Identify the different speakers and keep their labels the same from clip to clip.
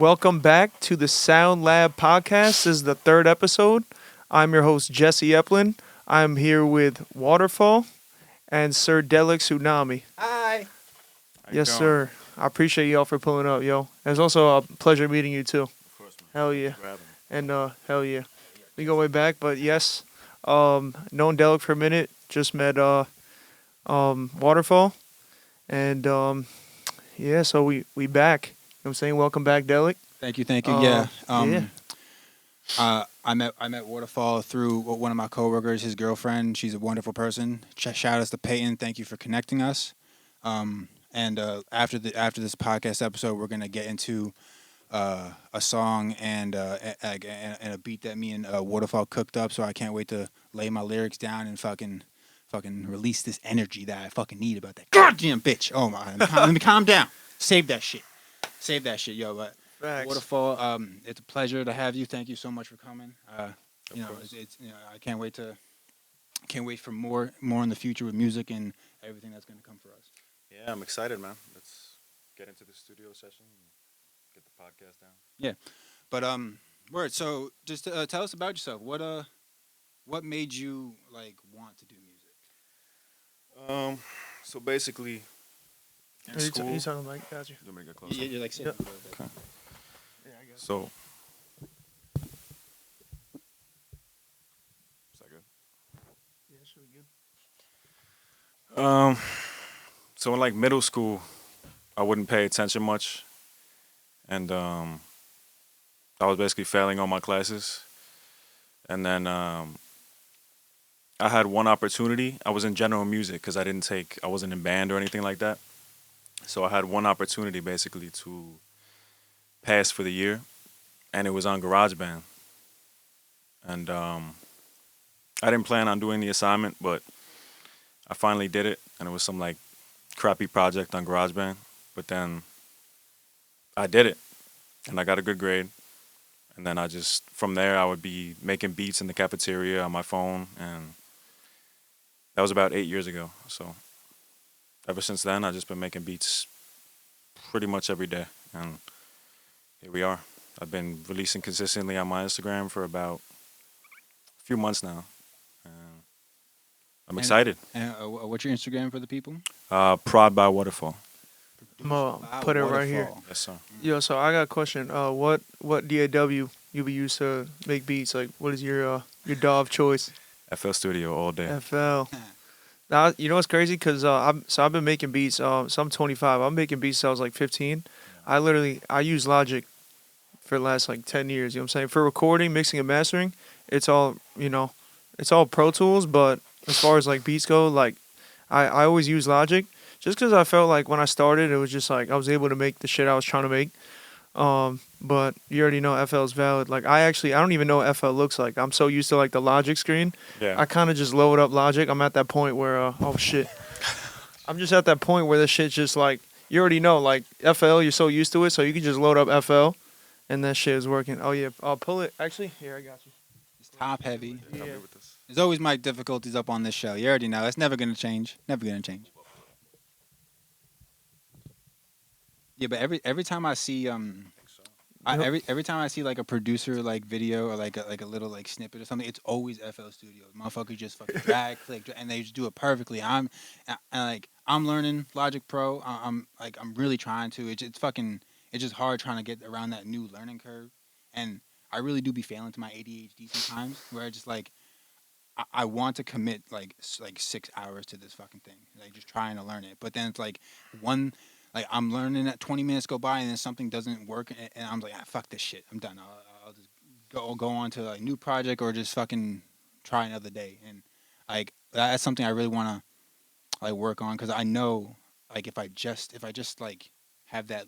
Speaker 1: Welcome back to the Sound Lab podcast. This is the third episode. I'm your host, Jesse Eplin. I'm here with Waterfall and Sir DelicXsunami.
Speaker 2: Hi.
Speaker 1: Yes, sir. I appreciate y'all for pulling up, yo. It's also a pleasure meeting you, too.
Speaker 3: Of course, man.
Speaker 1: Hell yeah.
Speaker 3: Grabbing.
Speaker 1: And hell yeah. We go way back, but yes. Known Delic for a minute. Just met Waterfall. And yeah, so we back. You know what I'm saying? Welcome back, Delic.
Speaker 2: Thank you. I met Waterfall through one of my coworkers, his girlfriend. She's a wonderful person. Shout outs to Peyton. Thank you for connecting us. And after this podcast episode, we're gonna get into a song and a beat that me and Waterfall cooked up. So I can't wait to lay my lyrics down and fucking release this energy that I fucking need about that goddamn bitch. Oh my! Let me calm down. Save that shit, yo. But
Speaker 1: Facts.
Speaker 2: Waterfall, it's a pleasure to have you. Thank you so much for coming. It's I can't wait for more in the future with music and everything that's gonna come for us.
Speaker 3: Yeah, I'm excited, man. Let's get into the studio session and get the podcast down.
Speaker 2: Yeah, but word. So just tell us about yourself. What made you like want to do music?
Speaker 3: So basically, in school.
Speaker 1: You talking like, got you.
Speaker 3: You want me to get closer?
Speaker 2: Yeah, you're like sitting.
Speaker 3: Okay.
Speaker 1: Yeah, I guess.
Speaker 3: So, is that good?
Speaker 1: Yeah, that should be good.
Speaker 3: So in like middle school, I wouldn't pay attention much, and I was basically failing all my classes, and then I had one opportunity. I was in general music because I wasn't in band or anything like that. So I had one opportunity basically to pass for the year, and it was on GarageBand. And I didn't plan on doing the assignment, but I finally did it, and it was some like crappy project on GarageBand. But then I did it, and I got a good grade. And then from there, I would be making beats in the cafeteria on my phone, and that was about 8 years ago. So ever since then, I've just been making beats pretty much every day. And here we are. I've been releasing consistently on my Instagram for about a few months now. And I'm excited.
Speaker 2: And what's your Instagram for the people?
Speaker 3: Prodbywaterfall.
Speaker 1: I'm gonna put it right here.
Speaker 3: Yes, sir.
Speaker 1: Yo, so I got a question. What DAW you be used to make beats? Like, what is your DAW of choice?
Speaker 3: FL Studio all day.
Speaker 1: FL. Now, you know what's crazy? Cause I've been making beats. So I'm 25. I'm making beats since I was like 15. I use Logic for the last like 10 years. You know what I'm saying? For recording, mixing, and mastering, it's all Pro Tools. But as far as like beats go, like I always use Logic. Just because I felt like when I started, it was just like I was able to make the shit I was trying to make. But you already know FL is valid. Like I don't even know what FL looks like. I'm so used to like the Logic screen.
Speaker 3: Yeah.
Speaker 1: I kind of just load up Logic. I'm at that point where oh shit. I'm just at that point where the shit's just like you already know like FL. You're so used to it, so you can just load up FL, and that shit is working. Oh yeah, I'll pull it. Actually, here I got you.
Speaker 2: It's top heavy.
Speaker 3: Help me
Speaker 1: Yeah.
Speaker 3: with this.
Speaker 2: There's always mic difficulties up on this show. You already know. It's never gonna change. Never gonna change. Yeah, but every time I see every time I see like a producer like video or like a little like snippet or something, it's always FL Studios. Motherfuckers just fucking drag, click, and they just do it perfectly. I'm learning Logic Pro. I'm really trying to. It's just hard trying to get around that new learning curve, and I really do be failing to my ADHD sometimes. Where I just like I want to commit like 6 hours to this fucking thing, like just trying to learn it. But then it's like like I'm learning that 20 minutes go by and then something doesn't work and I'm like, fuck this shit. I'm done. I'll just go on to a new project or just fucking try another day. And like that's something I really want to like work on because I know like if I just like have that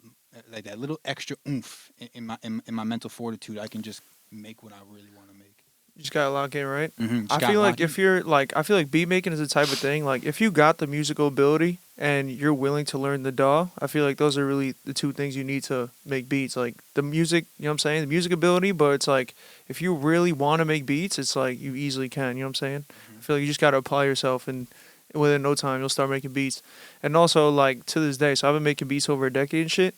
Speaker 2: like that little extra oomph in my mental fortitude, I can just make what I really want to make.
Speaker 1: You just gotta lock in, right?
Speaker 2: Mm-hmm.
Speaker 1: I feel like I feel like beat making is the type of thing. Like if you got the musical ability and you're willing to learn the DAW, I feel like those are really the two things you need to make beats. Like the music, you know what I'm saying? The music ability, but it's like if you really want to make beats, it's like you easily can. You know what I'm saying?
Speaker 2: Mm-hmm.
Speaker 1: I feel like you just gotta apply yourself, and within no time you'll start making beats. And also like to this day, so I've been making beats over a decade and shit.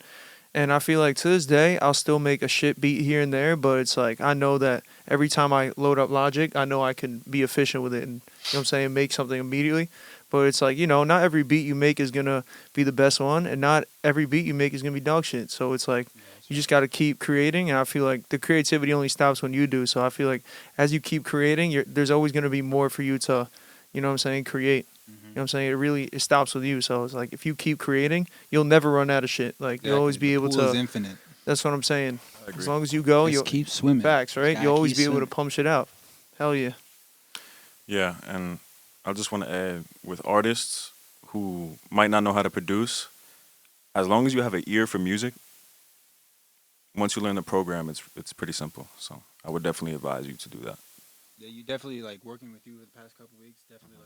Speaker 1: And I feel like to this day, I'll still make a shit beat here and there, but it's like I know that every time I load up Logic, I know I can be efficient with it and, you know what I'm saying, make something immediately. But it's like, not every beat you make is going to be the best one, and not every beat you make is going to be dog shit. So it's like, you just got to keep creating, and I feel like the creativity only stops when you do. So I feel like as you keep creating, there's always going to be more for you to, you know what I'm saying, create. You know what I'm saying? It stops with you. So it's like if you keep creating, you'll never run out of shit. Like you'll always be able
Speaker 2: The pool is
Speaker 1: to.
Speaker 2: infinite.
Speaker 1: That's what I'm saying.
Speaker 3: I agree.
Speaker 1: As long as you go,
Speaker 2: Just
Speaker 1: you'll
Speaker 2: keep swimming.
Speaker 1: facts, right?
Speaker 2: Just
Speaker 1: You'll always
Speaker 2: keep
Speaker 1: be able to
Speaker 2: swimming.
Speaker 1: pump shit out. Hell yeah.
Speaker 3: Yeah, and I just want to add with artists who might not know how to produce, as long as you have an ear for music, once you learn the program, it's pretty simple. So I would definitely advise you to do that.
Speaker 2: Yeah, you definitely like working with you the past couple weeks. Definitely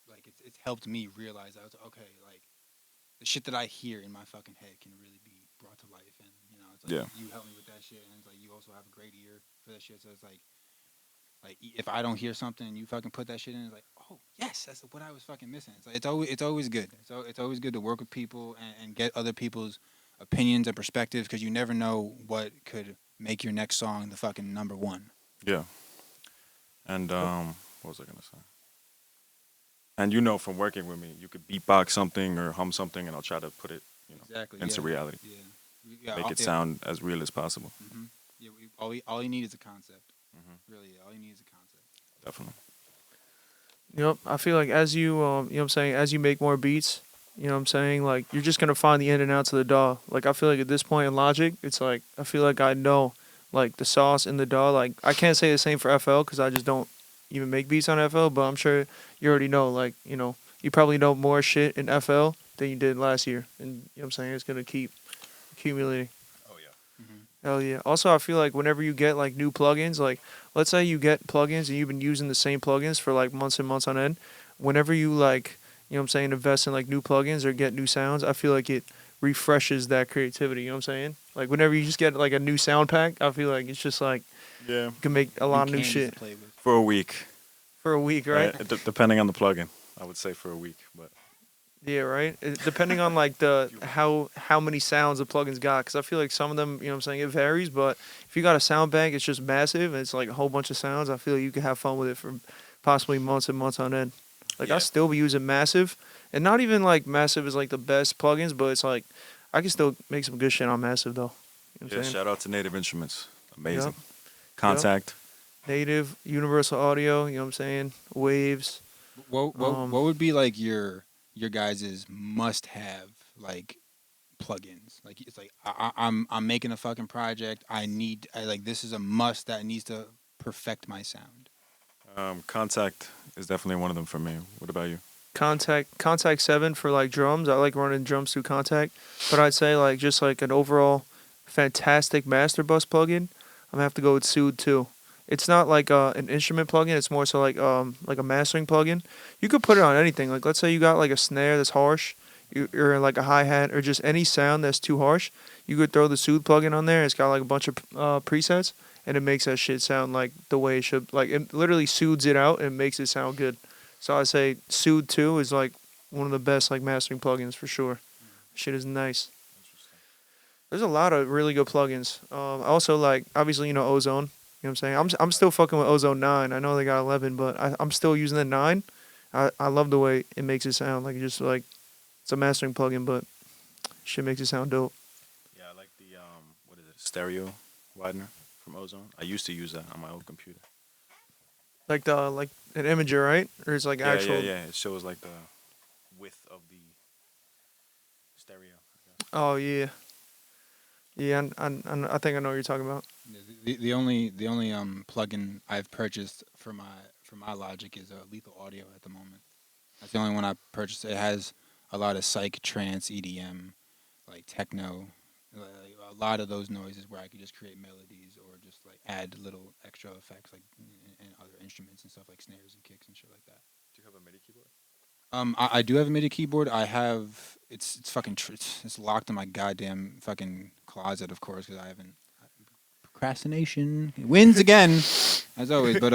Speaker 2: like it's helped me realize I was okay. Like the shit that I hear in my fucking head can really be brought to life, and it's like
Speaker 3: Yeah.
Speaker 2: you help me with that shit, and it's like you also have a great ear for that shit. So it's like if I don't hear something and you fucking put that shit in, it's like, oh yes, that's what I was fucking missing. It's like, it's always good. So it's always good to work with people and get other people's opinions and perspectives, because you never know what could make your next song the fucking number one.
Speaker 3: Yeah. And what was I gonna say? And from working with me, you could beatbox something or hum something, and I'll try to put it,
Speaker 2: Exactly.
Speaker 3: into reality.
Speaker 2: Yeah.
Speaker 3: Make it sound as real as possible.
Speaker 2: Mm-hmm. Yeah. All you need is a concept.
Speaker 3: Mm-hmm.
Speaker 2: Really, all you need is a concept.
Speaker 3: Definitely.
Speaker 1: Yep. I feel like as you, you know what I'm saying, as you make more beats, you know what I'm saying, like you're just gonna find the in and outs of the DAW. Like I feel like at this point in Logic, it's like I feel like I know like the sauce in the DAW. Like I can't say the same for FL because I just don't even make beats on FL. But I'm sure you already know. Like you probably know more shit in FL than you did last year, and you know what I'm saying, it's gonna keep accumulating.
Speaker 3: Oh yeah.
Speaker 2: Mm-hmm.
Speaker 1: Hell yeah. Also, I feel like whenever you get like new plugins, like let's say you get plugins and you've been using the same plugins for like months and months on end, whenever you like, you know what I'm saying, invest in like new plugins or get new sounds, I feel like it refreshes that creativity, you know what I'm saying? Like whenever you just get like a new sound pack, I feel like it's just like
Speaker 3: Yeah.
Speaker 1: you can make a lot of new
Speaker 2: candies
Speaker 1: shit
Speaker 2: to play with.
Speaker 3: For a week.
Speaker 1: for a week, right?
Speaker 3: Depending on the plugin, I would say for a week, but
Speaker 1: Yeah, right. Depending on like the how many sounds the plugins got, because I feel like some of them, you know what I'm saying, it varies. But if you got a sound bank, it's just massive, and it's like a whole bunch of sounds. I feel like you can have fun with it for possibly months and months on end. Like I
Speaker 3: Yeah.
Speaker 1: still be using Massive, and not even like Massive is like the best plugins, but it's like I can still make some good shit on Massive though. You know what I'm saying?
Speaker 3: shout out to Native Instruments. Amazing.
Speaker 1: Yep.
Speaker 3: Contact.
Speaker 1: Native, Universal Audio, you know what I'm saying? Waves.
Speaker 2: What would be like your guys' must have like plugins? Like it's like I'm making a fucking project. Like this is a must that needs to perfect my sound.
Speaker 3: Contact is definitely one of them for me. What about you?
Speaker 1: Contact 7 for like drums. I like running drums through Contact, but I'd say like just like an overall fantastic master bus plugin, I'm gonna have to go with Soothe 2. It's not like an instrument plugin. It's more so like a mastering plugin. You could put it on anything. Like let's say you got like a snare that's harsh, or like a hi hat, or just any sound that's too harsh. You could throw the Soothe plugin on there. It's got like a bunch of presets, and it makes that shit sound like the way it should. Like it literally soothes it out and makes it sound good. So I'd say Soothe 2 is like one of the best like mastering plugins for sure. Shit is nice. There's a lot of really good plugins. I also like obviously Ozone. You know what I'm saying? I'm still fucking with Ozone 9. I know they got 11, but I'm still using the 9. I love the way it makes it sound. Like just like it's a mastering plugin, but shit makes it sound dope.
Speaker 3: Yeah, I like the what is it? Stereo widener from Ozone. I used to use that on my old computer.
Speaker 1: Like an imager, right? Or it's like actual.
Speaker 3: Yeah. It shows like the width of the stereo.
Speaker 1: Oh yeah. Yeah, I think I know what you're talking about.
Speaker 2: The only plugin I've purchased for my Logic is Lethal Audio at the moment. That's the only one I purchased. It has a lot of psych, trance, EDM, like techno, a lot of those noises where I could just create melodies or just like add little extra effects like and other instruments and stuff like snares and kicks and shit like that.
Speaker 3: Do you have a MIDI keyboard?
Speaker 2: I do have a MIDI keyboard. I have it's fucking it's locked in my goddamn fucking closet, of course, because I haven't. Procrastination wins again, as always. But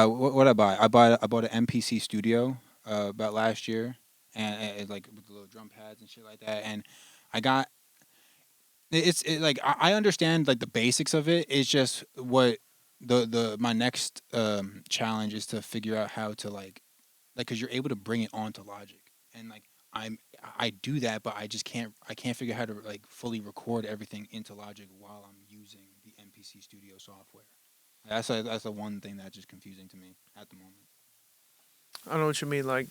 Speaker 2: what I buy? I bought an MPC Studio about last year, and like with the little drum pads and shit like that. And I got Like I understand like the basics of it. It's just what the my next challenge is to figure out how to like because you're able to bring it onto Logic, and like I do that, but I can't figure out how to like fully record everything into Logic while I'm using the MPC Studio software. That's the one thing that's just confusing to me at the moment.
Speaker 1: I know what you mean. Like,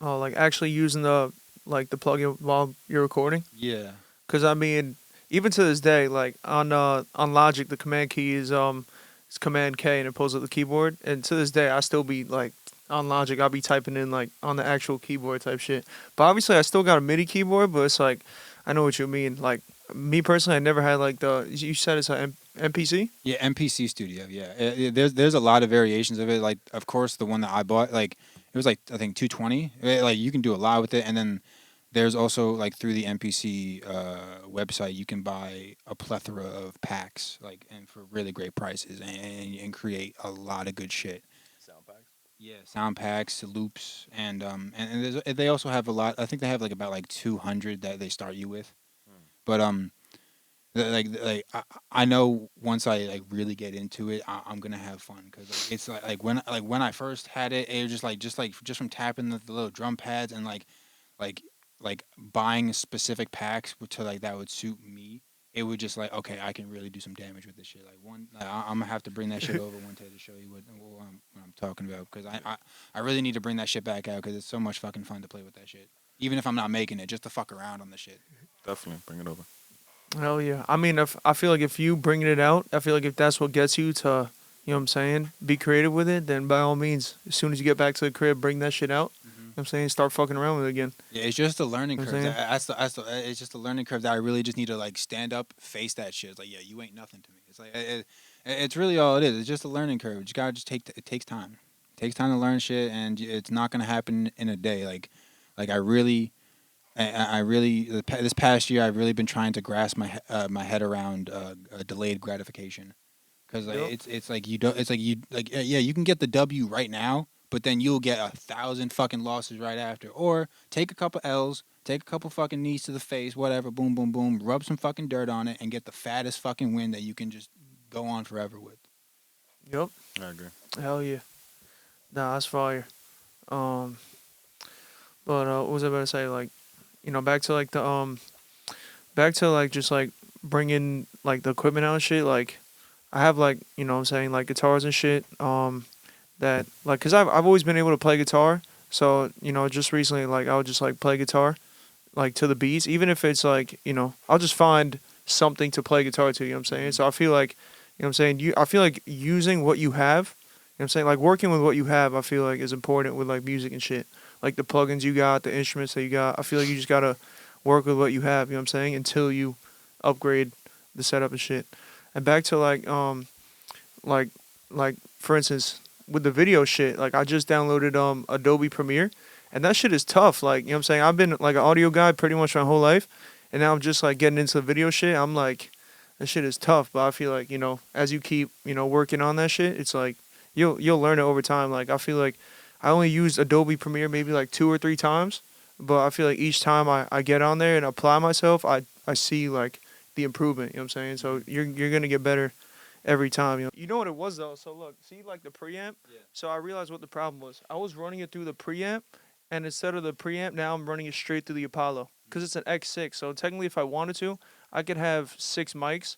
Speaker 1: oh, like actually using the plugin while you're recording.
Speaker 2: Yeah.
Speaker 1: Cause I mean, even to this day, like on Logic, the command key is it's Command K and it pulls up the keyboard. And to this day, I still be like on Logic, I'll be typing in like on the actual keyboard type shit. But obviously, I still got a MIDI keyboard. But it's like I know what you mean. Like me personally, I never had like you said it's a MPC.
Speaker 2: Yeah, MPC Studio. Yeah, there's a lot of variations of it. Like, of course, the one that I bought, like, it was like I think 220. Like, you can do a lot with it, and then there's also like through the MPC website, you can buy a plethora of packs, like, and for really great prices, and create a lot of good shit.
Speaker 3: Sound packs.
Speaker 2: Yeah, sound packs, loops, and they also have a lot. I think they have like about like 200 that they start you with, but I know once I like really get into it, I'm gonna have fun because like, it's when I first had it, it was just from tapping the little drum pads and like buying specific packs to like that would suit me. It would just like okay, I can really do some damage with this shit. I'm gonna have to bring that shit over one day to show you what I'm talking about because I really need to bring that shit back out because it's so much fucking fun to play with that shit. Even if I'm not making it, just to fuck around on the shit.
Speaker 3: Definitely bring it over.
Speaker 1: Hell yeah. I mean, if I feel like if you bringing it out, I feel like if that's what gets you to, you know what I'm saying, be creative with it, then by all means, as soon as you get back to the crib, bring that shit out. You know what I'm saying? Start fucking around with it again.
Speaker 2: Yeah, it's just a learning
Speaker 1: You know
Speaker 2: curve.
Speaker 1: what I'm
Speaker 2: It's just a learning curve that I really just need to like stand up, face that shit. It's like, yeah, you ain't nothing to me. It's like it's really all it is. It's just a learning curve. You just gotta just it takes time. It takes time to learn shit, and it's not gonna happen in a day. Like I really this past year I've really been trying to grasp my head around delayed gratification because like,
Speaker 1: Yep.
Speaker 2: it's like you don't it's like you like yeah you can get the W right now but then you'll get 1,000 fucking losses right after or take a couple L's, take a couple fucking knees to the face, whatever, boom boom boom, rub some fucking dirt on it and get the fattest fucking win that you can just go on forever with.
Speaker 1: Yep.
Speaker 3: I agree.
Speaker 1: Hell yeah. Nah, that's fire. Um, but what was I about to say? Like, you know, back to like just like bringing like the equipment out and shit. Like, I have like you know what I'm saying like guitars and shit. That like cause I've always been able to play guitar. So you know just recently like I would just like play guitar like to the beats, even if it's like you know I'll just find something to play guitar to. You know what I'm saying? So I feel like you know what I'm saying I feel like using what you have. You know what I'm saying? Like working with what you have, I feel like is important with like music and shit. Like the plugins you got, the instruments that you got. I feel like you just gotta work with what you have, you know what I'm saying, until you upgrade the setup and shit. And back to like like for instance, with the video shit, like I just downloaded Adobe Premiere and that shit is tough. Like, you know what I'm saying? I've been like an audio guy pretty much my whole life and now I'm just like getting into the video shit. I'm like that shit is tough, but I feel like, you know, as you keep, you know, working on that shit, it's like you'll learn it over time. Like I feel like I only used Adobe Premiere maybe like 2 or 3 times, but I feel like each time I get on there and apply myself, I see like the improvement. You know what I'm saying? So you're gonna get better every time. You know what it was though. So look, see like the preamp.
Speaker 2: Yeah.
Speaker 1: So I realized what the problem was. I was running it through the preamp, and instead of the preamp, now I'm running it straight through the Apollo because it's an X6. So technically, if I wanted to, I could have 6 mics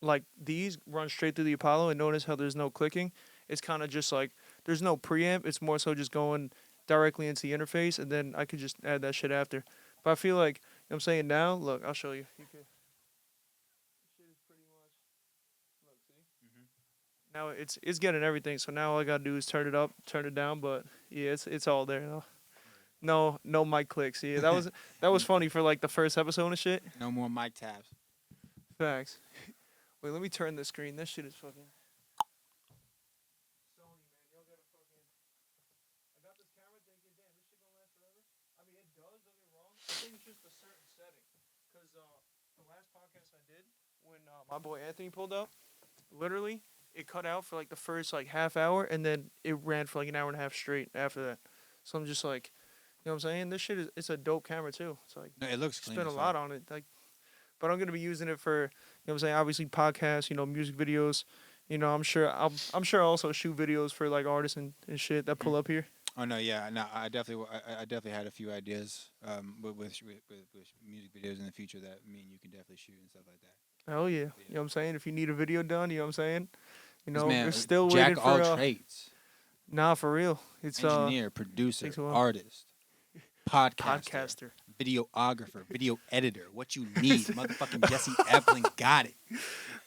Speaker 1: like these run straight through the Apollo, and notice how there's no clicking. It's kind of just like there's no preamp. It's more so just going directly into the interface, and then I could just add that shit after. But I feel like, you know what I'm saying now, look, I'll show you. You could, shit is pretty much, look, see? Now it's getting everything. So now all I gotta do is turn it up, turn it down. But yeah, it's all there now. No mic clicks. Yeah, that was funny for like the first episode and shit.
Speaker 2: No more mic taps.
Speaker 1: Facts. Wait, let me turn the screen. This shit is fucking. Sony, man, y'all gotta fucking. I got this camera thinking, damn, this shit gonna last forever. I mean, it does. Don't get me wrong. I think it's just a certain setting. Cause the last podcast I did when my boy Anthony pulled up, literally it cut out for like the first like half hour, and then it ran for like an hour and a half straight after that. So I'm just like, you know what I'm saying? This shit is it's a dope camera too. It's like
Speaker 2: No, it looks clean.
Speaker 1: spent a
Speaker 2: as
Speaker 1: lot
Speaker 2: fuck.
Speaker 1: on it. Like but I'm gonna be using it for, you know what I'm saying, obviously podcasts, music videos. I'm sure I also shoot videos for like artists and shit that pull up here.
Speaker 2: Oh no, yeah, no, I definitely had a few ideas with music videos in the future that me and you can definitely shoot and stuff like that.
Speaker 1: Hell yeah. You know what I'm saying? If you need a video done, you know what I'm saying?
Speaker 2: This man,
Speaker 1: They're still
Speaker 2: jack
Speaker 1: waiting
Speaker 2: all
Speaker 1: for
Speaker 2: trades,
Speaker 1: nah, for real. It's
Speaker 2: engineer, producer,
Speaker 1: takes a while.
Speaker 2: artist, podcaster,
Speaker 1: Podcaster.
Speaker 2: videographer, video editor. What you need, motherfucking Jesse Epling got it.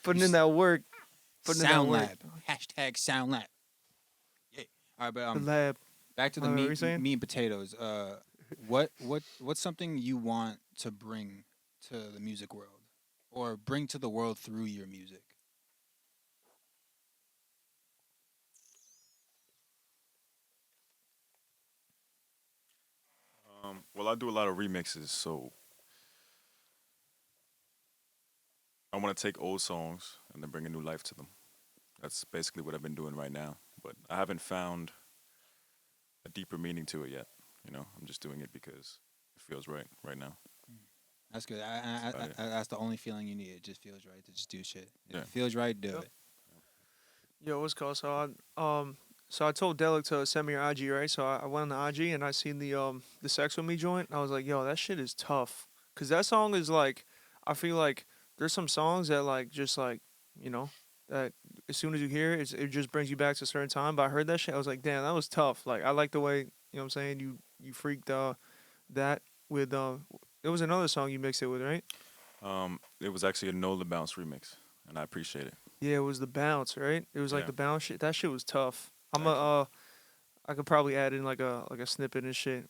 Speaker 1: Putting in that work. Putting in that
Speaker 2: Sound
Speaker 1: work.
Speaker 2: Lab, hashtag Sound Lab. Yeah. All right, but
Speaker 1: The lab.
Speaker 2: back to the
Speaker 1: What were you saying?
Speaker 2: meat and potatoes. What's something you want to bring to the music world, or bring to the world through your music?
Speaker 3: Well, I do a lot of remixes, so I want to take old songs and then bring a new life to them. That's basically what I've been doing right now. But I haven't found a deeper meaning to it yet. I'm just doing it because it feels right now.
Speaker 2: That's good.
Speaker 3: That's about it.
Speaker 2: That's the only feeling you need. It just feels right to just do shit. If
Speaker 3: Yeah.
Speaker 2: it feels right, do
Speaker 1: Yep.
Speaker 2: it.
Speaker 1: Yo, what's called? So I told Delic to send me your IG, right? So I went on the IG and I seen the Sex With Me joint. And I was like, yo, that shit is tough. Cause that song is like, I feel like there's some songs that like just like, that as soon as you hear it, it just brings you back to a certain time. But I heard that shit, I was like, damn, that was tough. Like I like the way, what I'm saying, you freaked that with there was another song you mixed it with, right?
Speaker 3: It was actually a Nola Bounce remix, and I appreciate it.
Speaker 1: Yeah, it was the bounce, right? It was like
Speaker 3: Yeah.
Speaker 1: the bounce shit. That shit was tough.
Speaker 3: Thank you.
Speaker 1: I could probably add in like a snippet and shit.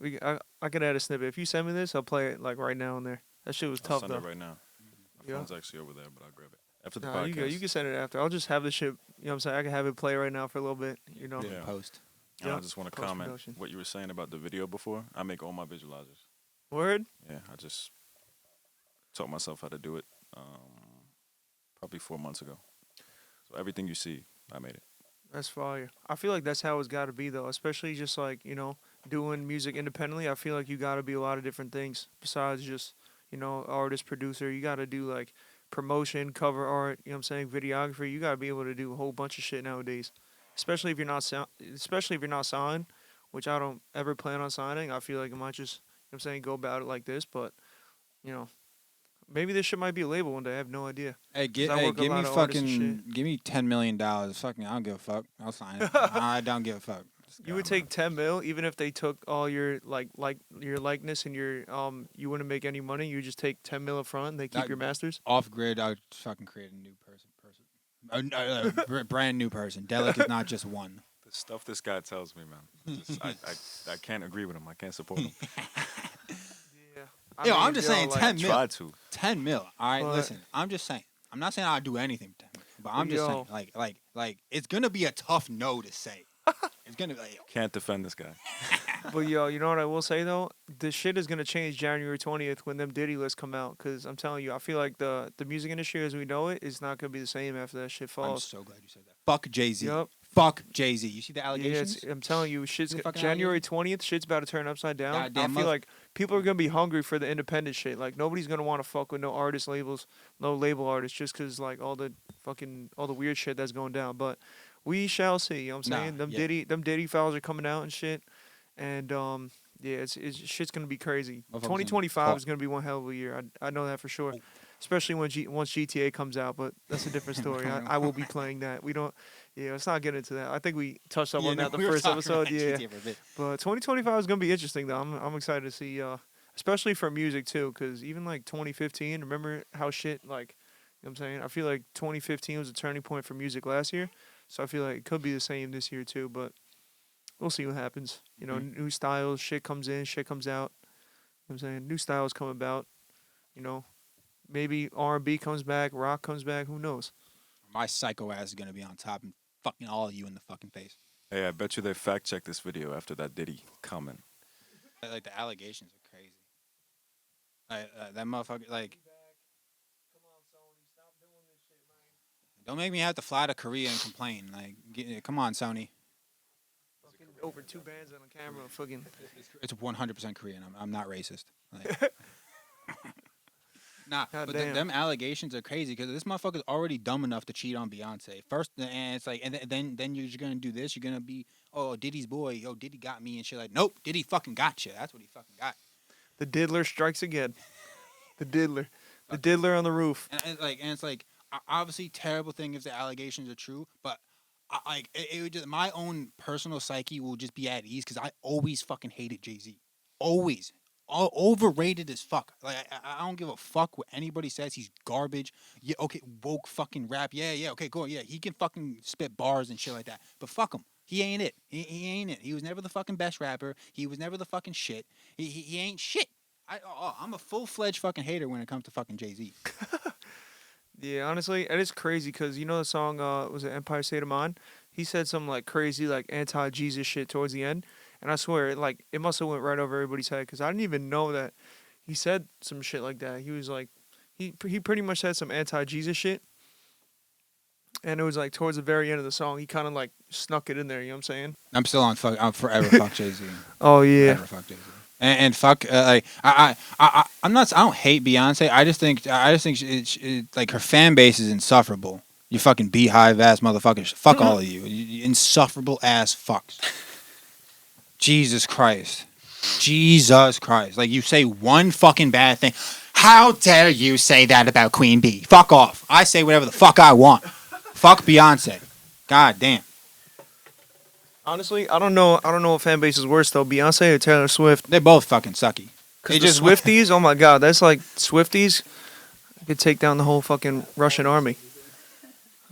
Speaker 1: I could add a snippet. If you send me this, I'll play it like right now in there. That shit was
Speaker 3: I'll
Speaker 1: tough
Speaker 3: send
Speaker 1: though.
Speaker 3: it right now. My
Speaker 1: Yeah.
Speaker 3: phone's actually over there, but I'll grab it after the
Speaker 1: Nah,
Speaker 3: podcast.
Speaker 1: you can send it after. I'll just have the shit. You know what I'm saying? I can have it play right now for a little bit.
Speaker 3: Yeah.
Speaker 2: Post.
Speaker 3: And I
Speaker 1: Yeah.
Speaker 3: just want to comment
Speaker 1: Post-production.
Speaker 3: what you were saying about the video before. I make all my visualizers.
Speaker 1: Word.
Speaker 3: Yeah, I just taught myself how to do it probably 4 months ago. So everything you see, I made it.
Speaker 1: That's fire. I feel like that's how it's got to be though, especially just like doing music independently. I feel like you got to be a lot of different things besides just artist producer. You got to do like promotion, cover art. You know what I'm saying? Videography. You got to be able to do a whole bunch of shit nowadays, especially if you're not especially if you're not signed, which I don't ever plan on signing. I feel like I might just what I'm saying go about it like this, but maybe this shit might be a label one day. I have no idea.
Speaker 2: Hey,
Speaker 1: 'Cause I work a
Speaker 2: give me
Speaker 1: lot of artists and
Speaker 2: fucking, give me $10 million. Fucking, I don't give a fuck. I'll sign it. I don't give a fuck.
Speaker 1: You would take 10 mil even if they took all your like your likeness and your you wouldn't make any money. You would just take 10 mil up front and they keep
Speaker 2: That-
Speaker 1: your masters.
Speaker 2: Off grid. I'll fucking create a new person. Brand new person. Delic is not just one.
Speaker 3: The stuff this guy tells me, man. I can't agree with him. I can't support him.
Speaker 1: Yeah.
Speaker 2: Yo, I'm just saying 10 mil.
Speaker 3: Try to.
Speaker 2: 10 mil. All right,
Speaker 1: But-
Speaker 2: listen. I'm just saying. I'm not saying I'll do anything for 10 mil. But I'm just
Speaker 1: Yo.
Speaker 2: saying, like, it's gonna be a tough no to say. It's gonna be like,
Speaker 3: Can't defend this guy.
Speaker 1: But yo, you know what I will say though? This shit is gonna change January 20th when them Diddy lists come out. Cause I'm telling you, I feel like the music industry as we know it is not gonna be the same after that shit
Speaker 2: I'm
Speaker 1: falls.
Speaker 2: so glad you said that. Fuck Jay-Z.
Speaker 1: Yup.
Speaker 2: Fuck Jay-Z. You see the
Speaker 1: Yeah,
Speaker 2: allegations?
Speaker 1: I'm telling you, shit's
Speaker 2: The fucking
Speaker 1: January 20th. Shit's about to turn upside down.
Speaker 2: Goddamn
Speaker 1: I feel
Speaker 2: mother-
Speaker 1: like people are gonna be hungry for the independent shit. Like nobody's gonna want to fuck with no artist labels, no label artists, just cause like all the weird shit that's going down. But we shall see. You know what I'm saying?
Speaker 2: Nah, yeah.
Speaker 1: Them Diddy files are coming out and shit. And yeah, it's shit's gonna be crazy.
Speaker 2: Motherfuckers
Speaker 1: 2025
Speaker 2: gonna
Speaker 1: is gonna be one hell of a year. I know that for sure. Especially once GTA comes out, but that's a different story. I will be playing that. We don't. Yeah, let's not get into that. I think we touched up
Speaker 2: Yeah,
Speaker 1: on
Speaker 2: no,
Speaker 1: that the
Speaker 2: we were
Speaker 1: first
Speaker 2: talking
Speaker 1: episode.
Speaker 2: about
Speaker 1: Yeah,
Speaker 2: GTA for a bit.
Speaker 1: but 2025 is gonna be interesting though. I'm excited to see, especially for music too, because even like 2015, remember how shit like, you know what I'm saying? I feel like 2015 was a turning point for music last year, so I feel like it could be the same this year too. But we'll see what happens. New styles, shit comes in, shit comes out. You know what I'm saying? New styles come about. Maybe R&B comes back, rock comes back. Who knows?
Speaker 2: My psycho ass is gonna be on top and fucking all of you in the fucking face.
Speaker 3: Hey, I bet you they fact checked this video after that Diddy comment.
Speaker 2: Like the allegations are crazy. That motherfucker. Like, don't make me have to fly to Korea and complain. Like, come on, Sony.
Speaker 1: Fucking over 2 bands on camera. Fucking.
Speaker 2: It's 100% Korean. I'm not racist. Like, Nah,
Speaker 1: God
Speaker 2: but
Speaker 1: damn.
Speaker 2: them allegations are crazy because this motherfucker's already dumb enough to cheat on Beyonce. First, and it's like, and then you're gonna do this. You're gonna be, oh, Diddy's boy. Yo, Diddy got me and shit. Like, nope, Diddy fucking got you. That's what he fucking got.
Speaker 1: The diddler strikes again. The diddler. The
Speaker 2: Fucking,
Speaker 1: diddler on the roof.
Speaker 2: and it's like, obviously terrible thing if the allegations are true, but like it would just, my own personal psyche will just be at ease because I always fucking hated Jay-Z. Always. Overrated as fuck. Like I don't give a fuck what anybody says. He's garbage. Yeah, okay, woke fucking rap. Yeah, okay, cool. Yeah, he can fucking spit bars and shit like that. But fuck him. He ain't it. He ain't it. He was never the fucking best rapper. He was never the fucking shit. He ain't shit. I'm a full-fledged fucking hater when it comes to fucking Jay-Z.
Speaker 1: Yeah, honestly, it is crazy because you know the song was it Empire State of Mind? He said some like crazy like anti-Jesus shit towards the end, and I swear it must have went right over everybody's head because I didn't even know that he said some shit like that. He was like he pretty much said some anti-Jesus shit, and it was like towards the very end of the song he kind of like snuck it in there. You know what I'm saying?
Speaker 2: I'm still on fuck. I'm forever fuck Jay-Z.
Speaker 1: Oh yeah.
Speaker 2: Forever fuck Jay-Z. And fuck, like I'm not. I don't hate Beyonce. I just think like her fan base is insufferable. You fucking beehive ass motherfuckers. Fuck all of you insufferable ass fucks. Jesus Christ. Like you say one fucking bad thing. How dare you say that about Queen Bee? Fuck off. I say whatever the fuck I want. Fuck Beyonce. God damn.
Speaker 1: Honestly, I don't know what fan base is worse though, Beyonce or Taylor Swift.
Speaker 2: They're both fucking sucky.
Speaker 1: Cause the Swifties, oh my god, that's like Swifties could take down the whole fucking Russian army.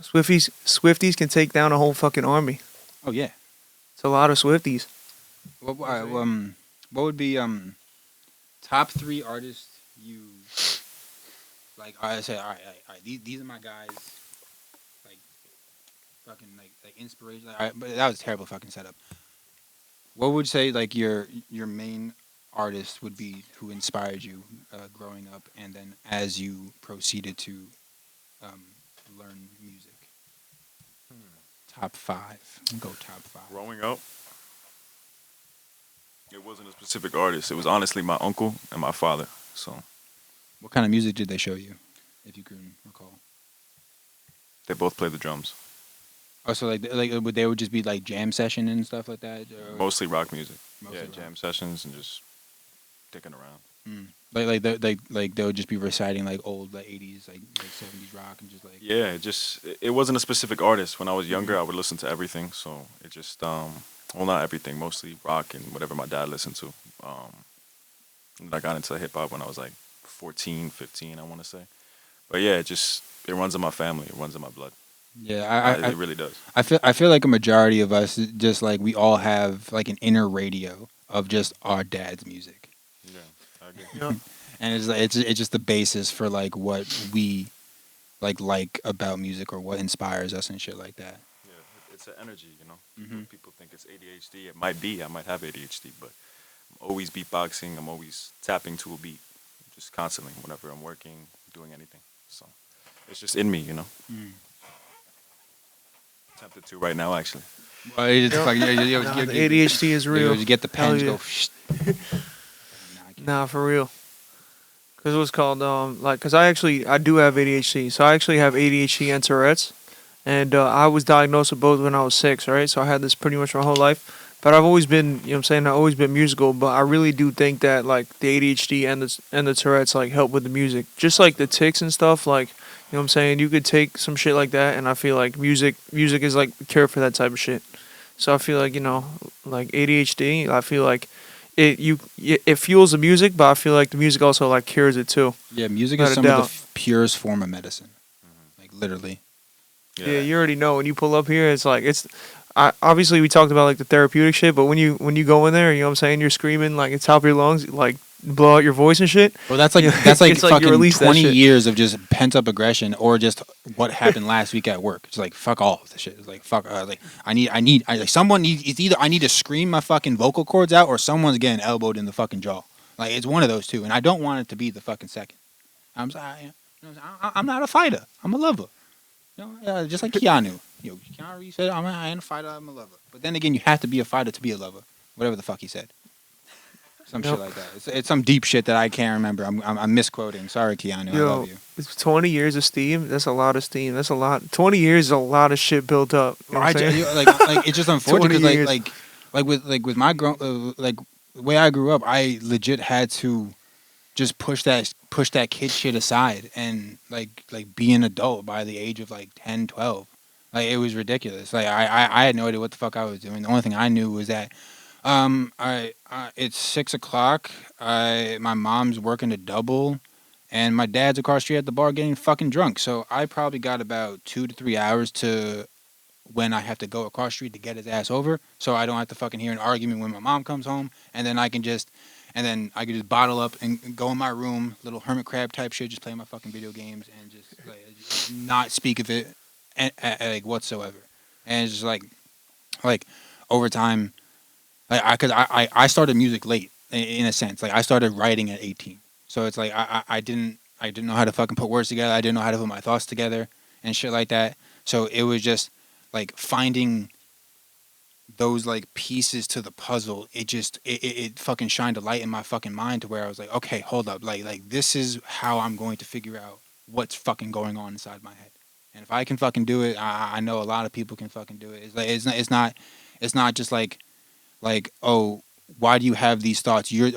Speaker 1: Swifties can take down a whole fucking army.
Speaker 2: Oh yeah.
Speaker 1: It's a lot of Swifties.
Speaker 2: What would be top 3 artists you like? I say, all right. These are my guys. Like, fucking like inspiration. Like, all right, but that was a terrible fucking setup. What would you say like your main artist would be who inspired you growing up, and then as you proceeded to learn music? Top 5. Go top 5.
Speaker 3: Growing up, it wasn't a specific artist. It was honestly my uncle and my father. So
Speaker 2: What kind of music did they show you, if you can recall?
Speaker 3: they both played the drums.
Speaker 2: Oh, so they would just be like jam session and stuff like that? Or
Speaker 3: Mostly rock music.
Speaker 2: Mostly
Speaker 3: Yeah,
Speaker 2: rock.
Speaker 3: jam sessions and just dicking around.
Speaker 2: Like they would just be reciting like old like 80s like 70s rock and just like
Speaker 3: Yeah, it wasn't a specific artist. When I was younger, I would listen to everything. So it just well, not everything, mostly rock and whatever my dad listened to. And I got into hip hop when I was like 14, 15, I want to say. But yeah, it runs in my family. It runs in my blood.
Speaker 2: yeah.
Speaker 3: It really does.
Speaker 2: I feel like a majority of us just like we all have like an inner radio of just our dad's music,
Speaker 3: Yeah, I agree.
Speaker 1: Yeah.
Speaker 2: and it's just the basis for like what we like about music or what inspires us and shit like that.
Speaker 3: Yeah, it's an energy, you know.
Speaker 2: Mhm.
Speaker 3: People think it's ADHD. It might be. I might have ADHD, but I'm always beatboxing. I'm always tapping to a beat, just constantly whenever I'm working, doing anything. So it's just in me, you know. Tempted to right now, actually.
Speaker 2: Well, it's
Speaker 1: Nah,
Speaker 2: fucking-
Speaker 1: the ADHD is real.
Speaker 2: You get the
Speaker 1: Hell
Speaker 2: pen,
Speaker 1: yeah.
Speaker 2: go.
Speaker 1: Nah, for real. Cause it was called cause I do have ADHD, so I actually have ADHD and Tourette's, and I was diagnosed with both when I was 6. Right, so I had this pretty much my whole life. But I've always been, you know what I'm saying, I've always been musical. But I really do think that like the ADHD and the Tourette's like help with the music, just like the tics and stuff. Like, you know what I'm saying, you could take some shit like that, and I feel like music is like the cure for that type of shit. So I feel like, you know, like ADHD, I feel like it fuels the music, but I feel like the music also like cures it too.
Speaker 2: Yeah, music
Speaker 1: Without
Speaker 2: is
Speaker 1: a
Speaker 2: some of the
Speaker 1: doubt.
Speaker 2: purest form of medicine. Like literally.
Speaker 1: Yeah, you already know when you pull up here, it's like obviously we talked about like the therapeutic shit, but when you go in there, you know what I'm saying, you're screaming like at the top of your lungs, like blow out your voice and shit.
Speaker 2: Well, that's like
Speaker 1: It's like you
Speaker 2: fucking
Speaker 1: release that
Speaker 2: 20
Speaker 1: shit.
Speaker 2: years of just pent up aggression, or just what happened last week at work. It's like fuck all of the shit. It's like fuck. Like someone needs. It's either I need to scream my fucking vocal cords out, or someone's getting elbowed in the fucking jaw. Like it's one of those two, and I don't want it to be the fucking second. I'm sorry. I'm not a fighter. I'm a lover. You know, just like Keanu. Keanu Reeves said, I ain't a fighter. I'm a lover. But then again, you have to be a fighter to be a lover. Whatever the fuck he said. Some
Speaker 1: Yep.
Speaker 2: shit like that. It's some deep shit that I can't remember. I'm misquoting. Sorry, Keanu. I
Speaker 1: Yo,
Speaker 2: love you.
Speaker 1: it's 20 years of steam. That's a lot of steam. That's a lot. 20 years is a lot of shit built up. You know what I'm saying?
Speaker 2: Like it's just unfortunate
Speaker 1: 20
Speaker 2: because
Speaker 1: years.
Speaker 2: with my like the way I grew up, I legit had to just push that kid shit aside and like be an adult by the age of like 10, 12. Like it was ridiculous. Like I had no idea what the fuck I was doing. The only thing I knew was that it's 6 o'clock. My mom's working a double, and my dad's across the street at the bar getting fucking drunk. So I probably got about 2 to 3 hours to when I have to go across the street to get his ass over, so I don't have to fucking hear an argument when my mom comes home, and then I can just bottle up and go in my room, little hermit crab type shit, just play my fucking video games and just not speak of it like whatsoever. And it's just like over time, I started music late in a sense. Like I started writing at 18, so it's like I didn't know how to fucking put words together. I didn't know how to put my thoughts together and shit like that. So it was just like finding those like pieces to the puzzle. It fucking shined a light in my fucking mind to where I was like, okay, hold up, like this is how I'm going to figure out what's fucking going on inside my head. And if I can fucking do it, I know a lot of people can fucking do it. It's like it's not just like oh, why do you have these thoughts? You're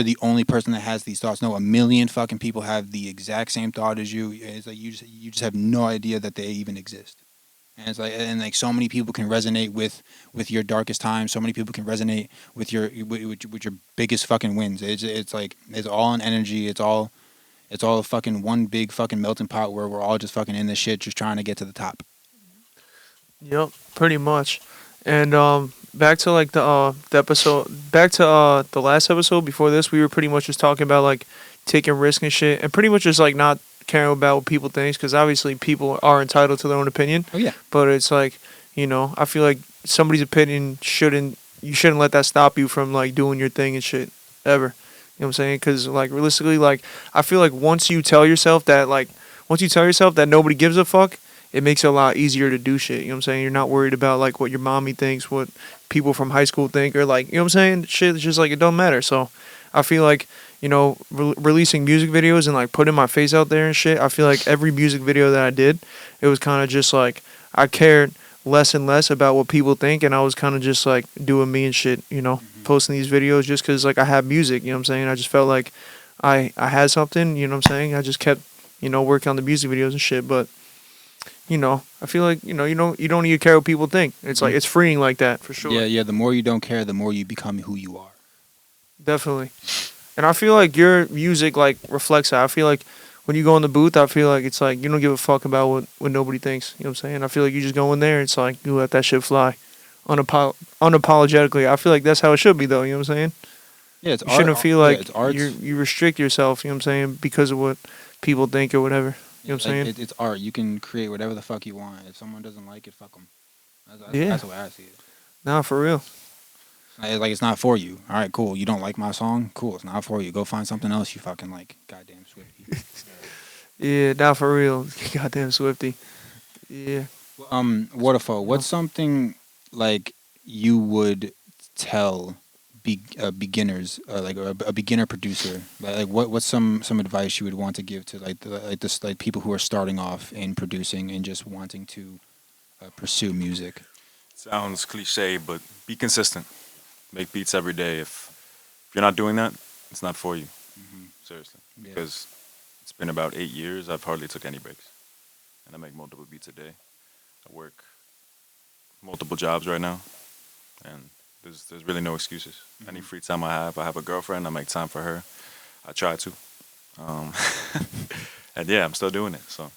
Speaker 2: the only person that has these thoughts. No, a million fucking people have the exact same thought as you. It's like you just have no idea that they even exist. And it's like so many people can resonate with your darkest times. So many people can resonate with your biggest fucking wins. It's like it's all an energy. It's all fucking one big fucking melting pot where we're all just fucking in this shit, just trying to get to the top.
Speaker 1: Yep, pretty much. And back to like the episode, back to the last episode before this, we were pretty much just talking about like taking risk and shit, and pretty much just like not caring about what people think, because obviously people are entitled to their own opinion.
Speaker 2: Oh yeah.
Speaker 1: But it's like, I feel like somebody's opinion you shouldn't let that stop you from like doing your thing and shit ever. You know what I'm saying? Because like realistically, like I feel like once you tell yourself that nobody gives a fuck, it makes it a lot easier to do shit. You know what I'm saying? You're not worried about like what your mommy thinks, what people from high school think, or like, you know what I'm saying? Shit, it's just like it don't matter. So I feel like, releasing music videos and like putting my face out there and shit, I feel like every music video that I did, it was kind of just like I cared less and less about what people think, and I was kind of just like doing me and shit, posting these videos just because like I have music, you know what I'm saying? I just felt like I had something, you know what I'm saying? I just kept, working on the music videos and shit, but I feel like, you don't need to care what people think. It's like, it's freeing like that, for sure.
Speaker 2: Yeah, the more you don't care, the more you become who you are.
Speaker 1: Definitely. And I feel like your music, like, reflects that. I feel like when you go in the booth, I feel like it's like you don't give a fuck about what nobody thinks. You know what I'm saying? I feel like you just go in there, it's like you let that shit fly. Unapologetically. I feel like that's how it should be, though. You know what I'm saying?
Speaker 2: Yeah, it's
Speaker 1: you shouldn't feel like
Speaker 2: yeah,
Speaker 1: you restrict yourself, you know what I'm saying, because of what people think or whatever. You know what I'm saying?
Speaker 2: It's art. You can create whatever the fuck you want. If someone doesn't like it, fuck them. That's the way I see it.
Speaker 1: Nah, for real.
Speaker 2: Like it's not for you. All right, cool. You don't like my song? Cool. It's not for you. Go find something else you fucking like. Goddamn Swifty.
Speaker 1: Yeah, not for real. Goddamn Swifty. Yeah.
Speaker 2: Waterfall. What's something like you would tell beginners, like a beginner producer? Like what's some advice you would want to give to like people who are starting off in producing and just wanting to pursue music?
Speaker 3: Sounds cliche, but be consistent. Make beats every day. If you're not doing that, it's not for you.
Speaker 2: Mm-hmm.
Speaker 3: Seriously.
Speaker 2: Yeah.
Speaker 3: Because it's been about 8 years. I've hardly took any breaks. And I make multiple beats a day. I work multiple jobs right now. And there's really no excuses. Mm-hmm. Any free time I have a girlfriend. I make time for her. I try to. And yeah, I'm still doing it. So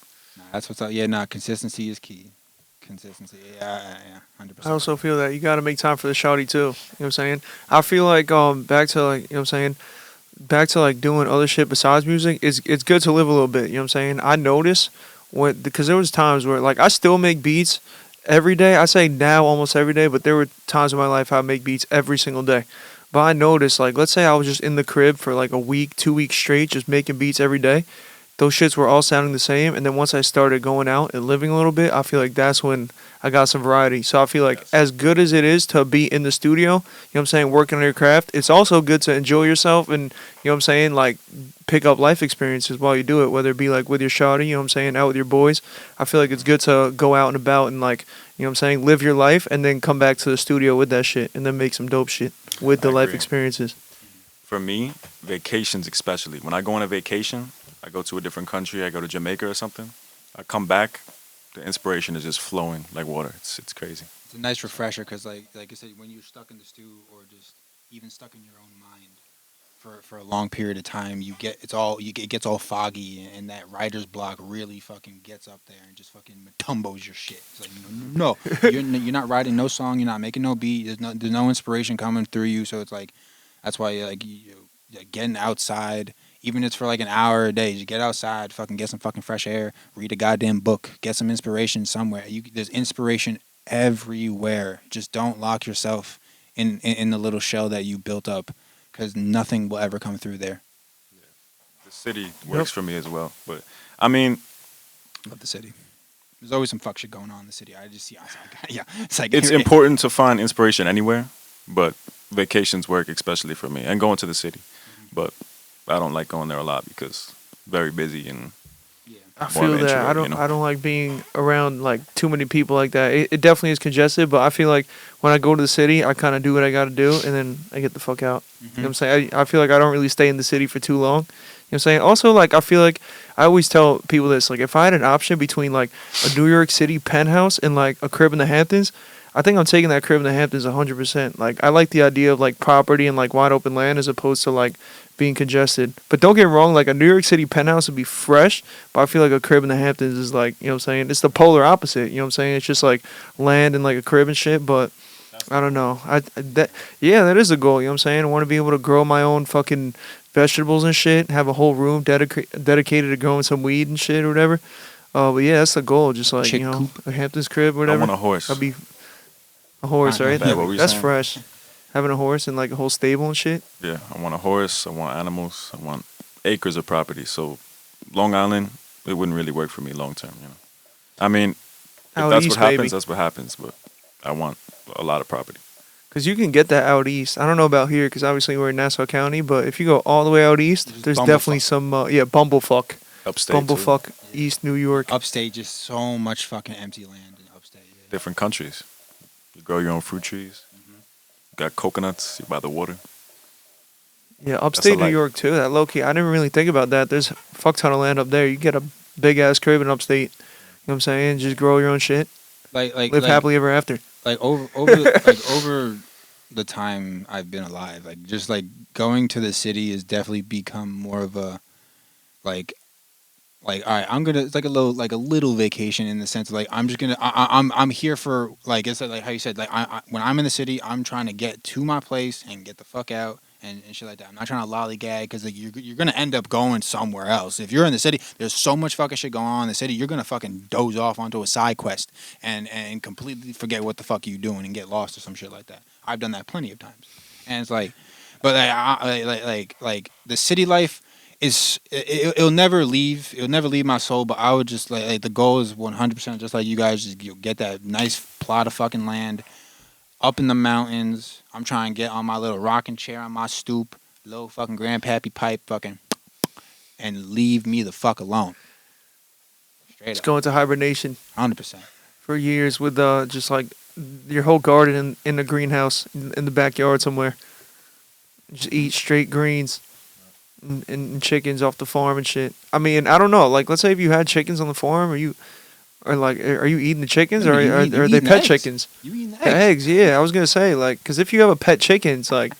Speaker 2: that's what's up. Yeah, consistency is key. Consistency, yeah, 100%.
Speaker 1: I also feel that you got to make time for the shawty too. You know what I'm saying? I feel like back to like, you know what I'm saying, back to like doing other shit besides music. It's good to live a little bit. You know what I'm saying? I notice because there was times where like I still make beats every day. I say now almost every day, but there were times in my life I make beats every single day. But I noticed, like, let's say I was just in the crib for like a week, 2 weeks straight, just making beats every day. those shits were all sounding the same. And then once I started going out and living a little bit, I feel like that's when I got some variety. So I feel like as good as it is to be in the studio, you know what I'm saying, working on your craft, it's also good to enjoy yourself and, you know what I'm saying, like pick up life experiences while you do it, whether it be like with your shawty, you know what I'm saying, out with your boys. I feel like it's good to go out and about and like, you know what I'm saying, live your life and then come back to the studio with that shit and then make some dope shit with the life
Speaker 3: agree.
Speaker 1: experiences.
Speaker 3: For me, vacations especially. When I go on a vacation, I go to a different country. I go to Jamaica or something. I come back, the inspiration is just flowing like water. It's crazy.
Speaker 2: It's a nice refresher because, like I said, when you're stuck in the stew or just even stuck in your own mind for a long period of time, it gets all foggy, and that writer's block really fucking gets up there and just fucking tumbos your shit. It's like no, you're not writing no song, you're not making no beat. There's no inspiration coming through you. So it's like that's why like getting outside. Even if it's for like an hour a day, just get outside, fucking get some fucking fresh air, read a goddamn book, get some inspiration somewhere. There's inspiration everywhere. Just don't lock yourself in the little shell that you built up, because nothing will ever come through there.
Speaker 3: Yeah. The city works for me as well. But I mean,
Speaker 2: Love the city. There's always some fuck shit going on in the city. I just see, yeah, it's like
Speaker 3: it's important to find inspiration anywhere, but vacations work especially for me, and going to the city. But I don't like going there a lot because very busy and
Speaker 1: I
Speaker 3: more
Speaker 1: feel
Speaker 3: of an
Speaker 1: that
Speaker 3: introvert,
Speaker 1: I don't
Speaker 3: you know?
Speaker 1: I don't like being around like too many people like that. It definitely is congested, but I feel like when I go to the city, I kind of do what I got to do, and then I get the fuck out. You know what I'm saying? I feel like I don't really stay in the city for too long. You know what I'm saying? Also, like I feel like I always tell people this, like if I had an option between like a New York City penthouse and like a crib in the Hamptons, I think I'm taking that crib in the Hamptons 100%. Like I like the idea of like property and like wide open land as opposed to like being congested. But don't get me wrong, like a New York City penthouse would be fresh, but I feel like a crib in the Hamptons is like, you know what I'm saying? It's the polar opposite, you know what I'm saying? It's just like land and like a crib and shit, but I don't know. That is a goal, you know what I'm saying? I want to be able to grow my own fucking vegetables and shit, have a whole room dedicated to growing some weed and shit or whatever. But yeah, that's the goal, just like,
Speaker 2: Chick
Speaker 1: you know,
Speaker 2: coop.
Speaker 1: a Hamptons crib or
Speaker 3: I
Speaker 1: whatever.
Speaker 3: want a horse.
Speaker 1: That'd be a horse,
Speaker 2: Not
Speaker 1: right?
Speaker 3: bad. What were you
Speaker 1: That's
Speaker 3: saying?
Speaker 1: fresh. Having a horse and like a whole stable and shit.
Speaker 3: Yeah, I want a horse. I want animals. I want acres of property. So Long Island, it wouldn't really work for me long term. You know, I mean, if
Speaker 1: Out
Speaker 3: that's
Speaker 1: east,
Speaker 3: what happens,
Speaker 1: baby.
Speaker 3: that's what happens. But I want a lot of property.
Speaker 1: Because you can get that out east. I don't know about here because obviously we're in Nassau County, but if you go all the way out east,
Speaker 2: Just
Speaker 1: there's
Speaker 2: bumblefuck.
Speaker 1: definitely some, bumblefuck.
Speaker 3: Upstate, too.
Speaker 1: Bumblefuck, East New York.
Speaker 2: Upstate, just so much fucking empty land in upstate. Yeah.
Speaker 3: Different countries. You grow your own fruit trees. Got coconuts. You're by the water.
Speaker 1: Yeah, upstate New
Speaker 3: life.
Speaker 1: York too. That low key, I didn't really think about that. There's a fuck ton of land up there. You get a big ass crib in upstate. You know what I'm saying? Just grow your own shit.
Speaker 2: Like
Speaker 1: Live happily ever after.
Speaker 2: like over over the time I've been alive, like just like going to the city has definitely become more of a like all right, I'm gonna, it's like a little vacation in the sense of like I'm just gonna I'm here for, like I said, like how you said, like I when I'm in the city, I'm trying to get to my place and get the fuck out and shit like that. I'm not trying to lollygag because like you're gonna end up going somewhere else. If you're in the city, there's so much fucking shit going on in the city. You're gonna fucking doze off onto a side quest and completely forget what the fuck you doing and get lost or some shit like that. I've done that plenty of times, and it's like, but like the city life is it'll never leave my soul. But I would just like the goal is 100% just like you guys, just get that nice plot of fucking land up in the mountains. I'm trying to get on my little rocking chair on my stoop, little fucking grandpappy pipe, fucking, and leave me the fuck alone. Straight
Speaker 1: Just
Speaker 2: up,
Speaker 1: go into hibernation
Speaker 2: 100%.
Speaker 1: for years with just like your whole garden in the greenhouse in the backyard somewhere. Just eat straight greens and chickens off the farm and shit. I mean, I don't know. Like, let's say if you had chickens on the farm, are you eating the chickens or are they
Speaker 2: eating
Speaker 1: pet
Speaker 2: eggs.
Speaker 1: chickens?
Speaker 2: You eating the
Speaker 1: The eggs, yeah. I was gonna say, like, because if you have a pet chicken, it's like,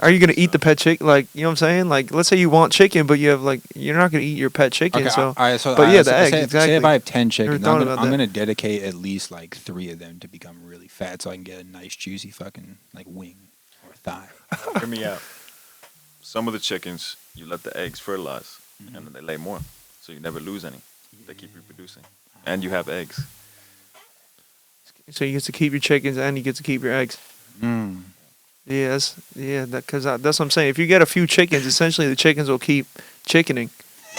Speaker 1: are you gonna eat the pet chicken? Like, you know what I'm saying? Like, let's say you want chicken, but you have like, you're not gonna eat your pet chicken.
Speaker 2: Okay,
Speaker 1: so,
Speaker 2: all right, so
Speaker 1: but yeah, the
Speaker 2: say,
Speaker 1: eggs,
Speaker 2: say
Speaker 1: exactly.
Speaker 2: if I have 10 chickens,
Speaker 1: thought
Speaker 2: I'm
Speaker 1: about that.
Speaker 2: gonna dedicate at least like 3 of them to become really fat, so I can get a nice juicy fucking like wing or thigh.
Speaker 3: Hear me out. Some of the chickens, you let the eggs fertilize, and then they lay more, so you never lose any. They keep reproducing, and you have eggs.
Speaker 1: So you get to keep your chickens and you get to keep your eggs.
Speaker 2: Mm.
Speaker 1: Yes, because that's what I'm saying. If you get a few chickens, essentially the chickens will keep chickening.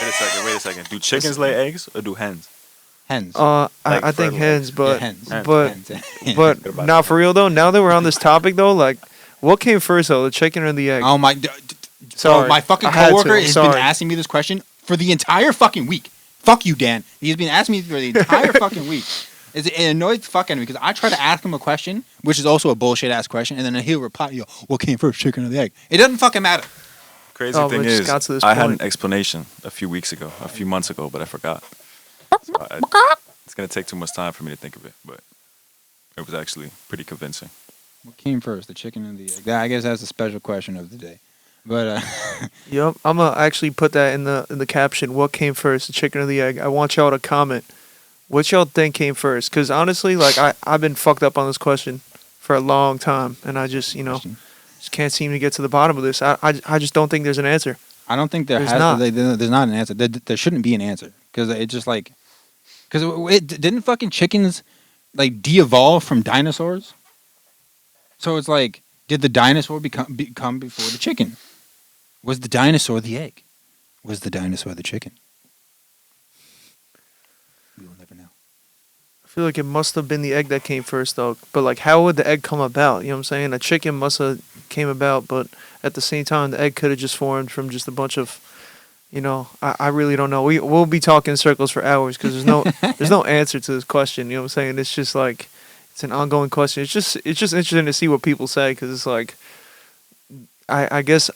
Speaker 3: Wait a second. Do chickens lay eggs or do hens?
Speaker 2: Hens.
Speaker 3: Like
Speaker 1: I think
Speaker 3: fertile
Speaker 1: hens,
Speaker 3: eggs.
Speaker 1: but
Speaker 2: hens.
Speaker 1: but
Speaker 2: Hens.
Speaker 1: but
Speaker 3: What about
Speaker 1: now for real though. Now that we're on this topic though, like, what came first though, the chicken or the egg?
Speaker 2: Oh my!
Speaker 1: Sorry,
Speaker 2: Bro, my fucking
Speaker 1: I had to,
Speaker 2: coworker
Speaker 1: I'm
Speaker 2: has been
Speaker 1: sorry.
Speaker 2: asking me this question for the entire fucking week. Fuck you, Dan. He's been asking me for the entire fucking week. It annoys the fuck out of me because I try to ask him a question, which is also a bullshit ass question, and then he'll reply, "Yo, what came first, chicken or the egg?" It doesn't fucking matter.
Speaker 3: Crazy
Speaker 1: Oh,
Speaker 3: thing
Speaker 1: we just
Speaker 3: is,
Speaker 1: got to this
Speaker 3: I had
Speaker 1: point.
Speaker 3: an explanation a few months ago, but I forgot. So it's gonna take too much time for me to think of it, but it was actually pretty convincing.
Speaker 2: What came first, the chicken or the egg? I guess that's a special question of the day. But
Speaker 1: Yep, I'm gonna actually put that in the caption. What came first, the chicken or the egg? I want y'all to comment what y'all think came first. Cause honestly, like I've been fucked up on this question for a long time, and I just just can't seem to get to the bottom of this. I just don't think there's an answer.
Speaker 2: I don't think
Speaker 1: There's not.
Speaker 2: there's not an answer. There shouldn't be an answer because it just like because it didn't fucking chickens like de-evolve from dinosaurs. So it's like, did the dinosaur become before the chicken? Was the dinosaur the egg? Was the dinosaur the chicken? We will never know.
Speaker 1: I feel like it must have been the egg that came first though. But like, how would the egg come about? You know what I'm saying? A chicken must have came about, but at the same time, the egg could have just formed from just a bunch of, I really don't know. We'll be talking in circles for hours because there's no answer to this question. You know what I'm saying? It's just like it's an ongoing question. It's just interesting to see what people say because it's like I guess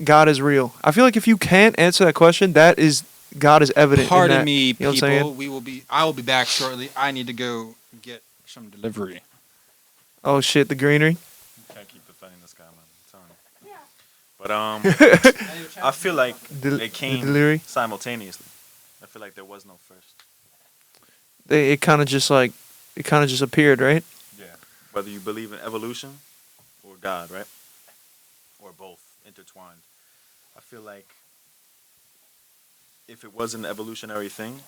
Speaker 1: God is real. I feel like if you can't answer that question, that is God is evident.
Speaker 2: Pardon
Speaker 1: in that,
Speaker 2: me,
Speaker 1: you know
Speaker 2: people.
Speaker 1: what I'm saying?
Speaker 2: I will be back shortly. I need to go get some delivery.
Speaker 1: Oh shit, the greenery.
Speaker 3: Can't keep defending this guy, man. I'm telling you. But I feel like
Speaker 1: Del-
Speaker 3: they
Speaker 1: the
Speaker 3: came
Speaker 1: delivery?
Speaker 3: simultaneously. I feel like there was no first.
Speaker 1: It kind of just appeared, right?
Speaker 3: Yeah. Whether you believe in evolution or God, right? Or both intertwined. I feel like if it was an evolutionary thing,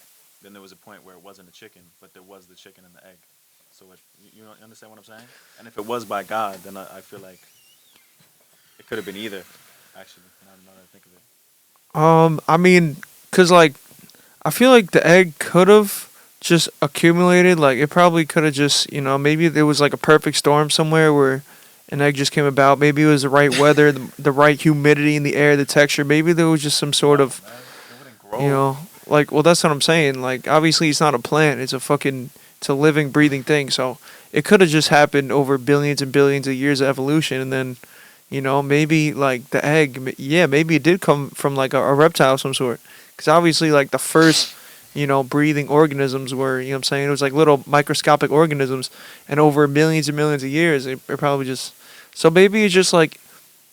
Speaker 3: then there was a point where it wasn't a chicken, but there was the chicken and the egg. So you understand what I'm saying? And if it was by God, then I feel like it could have been either, actually, now that I think of it.
Speaker 1: I mean, cause like I feel like the egg could have just accumulated. Like it probably could have just, maybe there was like a perfect storm somewhere where an egg just came about. Maybe it was the right weather, the right humidity in the air, the texture. Maybe there was just some sort of,
Speaker 3: It wouldn't grow.
Speaker 1: like, well, that's what I'm saying. Like, obviously, it's not a plant. It's a living, breathing thing. So it could have just happened over billions and billions of years of evolution, and then, maybe like the egg. Yeah, maybe it did come from like a reptile of some sort. Because obviously, like the first, breathing organisms were, what I'm saying, it was like little microscopic organisms, and over millions and millions of years, it probably just. So maybe it's just like,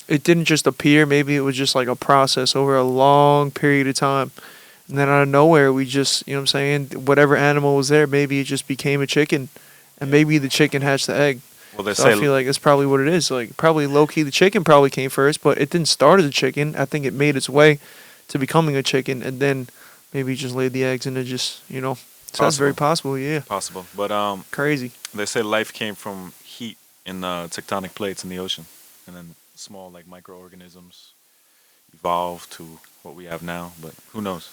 Speaker 1: it didn't just appear. Maybe it was just like a process over a long period of time. And then out of nowhere, we just, what I'm saying, whatever animal was there, maybe it just became a chicken. And maybe the chicken hatched the egg.
Speaker 3: Well, they
Speaker 1: So
Speaker 3: say
Speaker 1: I feel like that's probably what it is. Like, probably low-key, the chicken probably came first, but it didn't start as a chicken. I think it made its way to becoming a chicken, and then maybe it just laid the eggs, and it just, So that's very possible, yeah.
Speaker 3: possible. But
Speaker 1: Crazy.
Speaker 3: they say life came from heat in tectonic plates in the ocean, and then small like microorganisms evolved to what we have now. But who knows?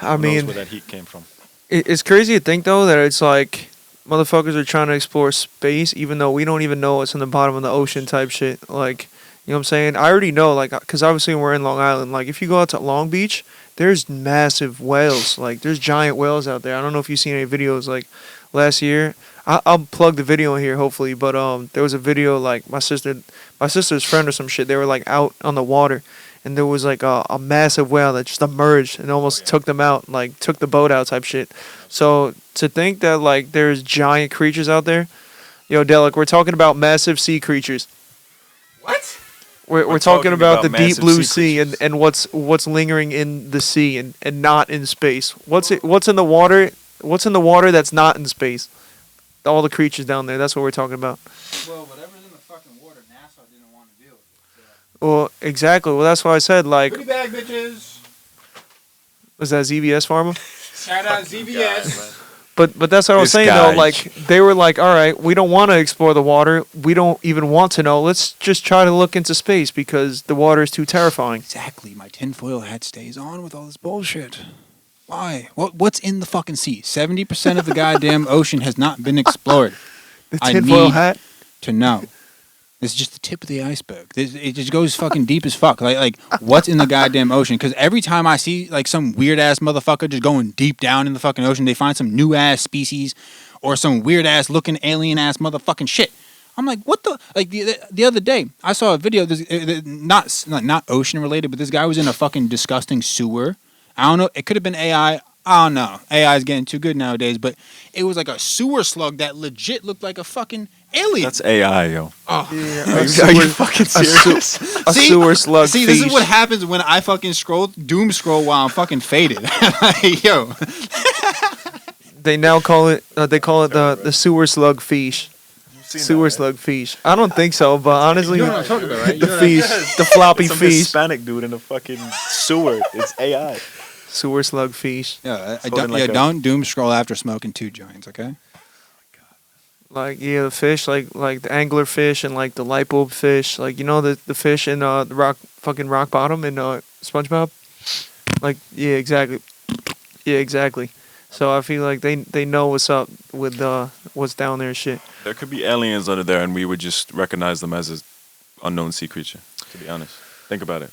Speaker 1: I
Speaker 3: Who knows
Speaker 1: mean,
Speaker 3: where that heat came from?
Speaker 1: it's crazy to think, though, that it's like motherfuckers are trying to explore space, even though we don't even know what's in the bottom of the ocean type shit. Like, you know what I'm saying? I already know, like, because obviously we're in Long Island. Like, if you go out to Long Beach, there's massive whales. Like, there's giant whales out there. I don't know if you've seen any videos, like, last year. I'll plug the video in here, hopefully. But there was a video, like, my sister's friend or some shit. They were, like, out on the water. And there was, like, a massive whale that just emerged and almost took them out. Like, took the boat out type shit. So, to think that, like, there's giant creatures out there. Yo, Delic, we're talking about massive sea creatures.
Speaker 2: What?
Speaker 1: We're talking about the deep
Speaker 3: massive
Speaker 1: blue
Speaker 3: sea
Speaker 1: sea and what's lingering in the sea and not in space. What's in the water? What's in the water that's not in space? All the creatures down there. That's what we're talking about.
Speaker 2: Well, whatever's in the fucking water, NASA didn't want to deal with it.
Speaker 1: Well, exactly. Well, that's why I said, like,
Speaker 2: Goodie bag, bitches.
Speaker 1: was that ZBS Pharma?
Speaker 2: Shout out ZBS.
Speaker 1: But that's what I was
Speaker 3: This
Speaker 1: saying
Speaker 3: guy.
Speaker 1: though. Like they were like, all right, we don't want to explore the water. We don't even want to know. Let's just try to look into space because the water is too terrifying.
Speaker 2: Exactly. My tinfoil hat stays on with all this bullshit. Why? What's in the fucking sea? 70% of the goddamn ocean has not been explored.
Speaker 1: The
Speaker 2: I
Speaker 1: tinfoil
Speaker 2: need
Speaker 1: hat.
Speaker 2: to know. This is just the tip of the iceberg. It just goes fucking deep as fuck. Like what's in the goddamn ocean? Because every time I see like some weird ass motherfucker just going deep down in the fucking ocean, they find some new ass species or some weird ass looking alien ass motherfucking shit. I'm like, what the? Like the other day, I saw a video. Not ocean related, but this guy was in a fucking disgusting sewer. I don't know. It could have been AI. I don't know. AI is getting too good nowadays, but it was like a sewer slug that legit looked like a fucking alien.
Speaker 3: That's AI, yo.
Speaker 2: Oh.
Speaker 1: Yeah,
Speaker 3: Are you fucking serious?
Speaker 1: A sewer slug.
Speaker 2: See, this is
Speaker 1: fish.
Speaker 2: what happens when I fucking doom scroll while I'm fucking faded. Like, yo,
Speaker 1: They now call it. They call it the sewer slug fish. Sewer slug fish. I don't think so, but honestly,
Speaker 2: you know what I'm talking about, right?
Speaker 1: the fish, the floppy
Speaker 3: Some
Speaker 1: fish,
Speaker 3: Hispanic dude in a fucking sewer. It's AI.
Speaker 1: sewer slug fish.
Speaker 2: Yeah,
Speaker 3: Holding like a-
Speaker 2: don't doom scroll after smoking 2 joints, okay?
Speaker 1: Like the fish, like the angler fish and like the light bulb fish, like the fish in the rock bottom in SpongeBob. Like exactly. So I feel like they know what's up with what's down there and shit.
Speaker 3: There could be aliens under there, and we would just recognize them as an unknown sea creature. To be honest, think about it.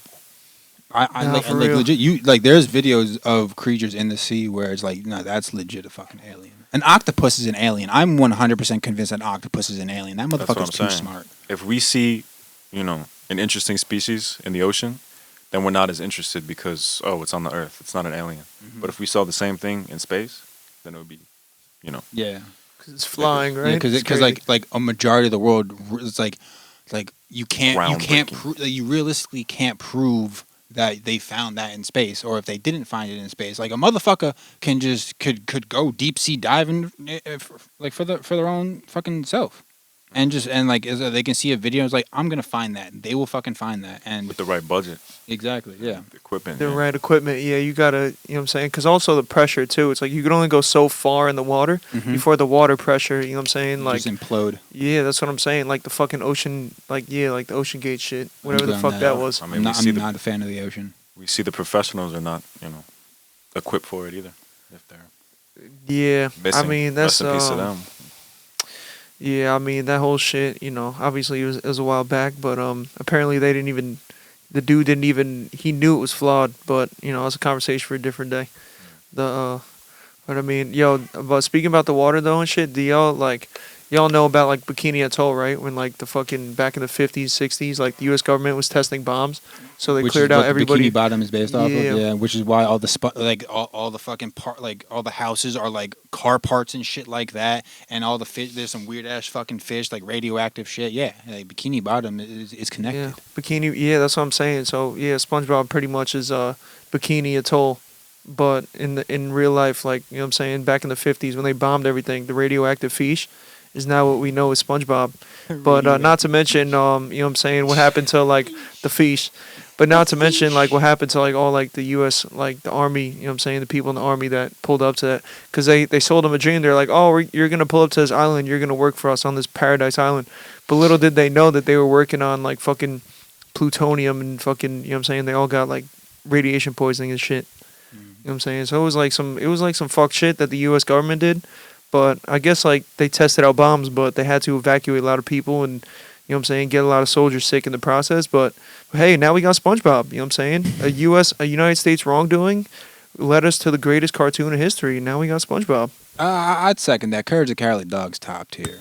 Speaker 2: I
Speaker 1: Nah,
Speaker 2: like,
Speaker 1: for
Speaker 2: like
Speaker 1: real.
Speaker 2: legit. You like there's videos of creatures in the sea where it's like, no, that's legit a fucking alien. An octopus is an alien. I'm 100% convinced an octopus is an alien. That
Speaker 3: That's what
Speaker 2: motherfucker's
Speaker 3: I'm
Speaker 2: too
Speaker 3: saying.
Speaker 2: smart.
Speaker 3: If we see, an interesting species in the ocean, then we're not as interested because it's on the Earth. It's not an alien.
Speaker 2: Mm-hmm.
Speaker 3: But if we saw the same thing in space, then it would be,
Speaker 2: Yeah,
Speaker 1: Cause it's flying, right?
Speaker 2: because
Speaker 1: It's crazy.
Speaker 2: like a majority of the world, it's like you can't
Speaker 3: Groundbreaking.
Speaker 2: you realistically can't prove that they found that in space, or if they didn't find it in space, like a motherfucker can just could go deep sea diving for their own fucking self, and they can see a video. It's like, I'm gonna find that. They will fucking find that, and
Speaker 3: with the right budget,
Speaker 2: exactly, yeah.
Speaker 3: the equipment.
Speaker 1: The
Speaker 3: yeah.
Speaker 1: right equipment, yeah, you gotta, you know what I'm saying? Because also the pressure, too. It's like you can only go so far in the water
Speaker 2: Mhm.
Speaker 1: before the water pressure, you know what I'm saying? Like,
Speaker 2: Just implode.
Speaker 1: yeah, that's what I'm saying. Like the fucking ocean, like the Ocean Gate shit, whatever the
Speaker 2: down
Speaker 1: fuck
Speaker 2: that.
Speaker 1: that was.
Speaker 3: I
Speaker 2: I'm
Speaker 3: mean,
Speaker 2: not a fan of the ocean.
Speaker 3: we see the professionals are not, equipped for it either. If they're
Speaker 1: Yeah,
Speaker 3: missing,
Speaker 1: I mean, that's,
Speaker 3: rest in peace to them.
Speaker 1: yeah, I mean, that whole shit, obviously it was a while back, but apparently the dude didn't even, he knew it was flawed, but, it's a conversation for a different day. But I mean, but speaking about the water though and shit, do y'all know about like Bikini Atoll, right? When like the fucking back in the 50s, 60s, like the U.S. government was testing bombs, so they
Speaker 2: Which
Speaker 1: cleared
Speaker 2: is
Speaker 1: out
Speaker 2: what
Speaker 1: everybody.
Speaker 2: Bikini Bottom is based off of.
Speaker 1: Yeah.
Speaker 2: Yeah, which is why all the all the fucking all the houses are like car parts and shit like that, and all the fish. There's some weird ass fucking fish, like radioactive shit. Yeah, like Bikini Bottom is connected.
Speaker 1: Yeah, Bikini. Yeah, that's what I'm saying. So yeah, SpongeBob pretty much is Bikini Atoll, but in real life, like you know what I'm saying, back in the 50s when they bombed everything, the radioactive fish is now what we know as SpongeBob. But not to mention, you know what I'm saying, what happened to like the fish. But not to mention like what happened to like all like the U.S. like the army, you know what I'm saying, the people in the army that pulled up to that because they sold them a dream. They're like, oh, you're gonna pull up to this island, you're gonna work for us on this paradise island. But little did they know that they were working on like fucking plutonium and fucking, you know what I'm saying, they all got like radiation poisoning and shit. You know what I'm saying? So it was like some fuck shit that the U.S. government did. But I guess like they tested out bombs, but they had to evacuate a lot of people and, you know what I'm saying, get a lot of soldiers sick in the process. But hey, now we got SpongeBob, you know what I'm saying? A United States wrongdoing led us to the greatest cartoon in history. Now we got SpongeBob.
Speaker 2: I'd second that. Courage the Cowardly Dog's top tier.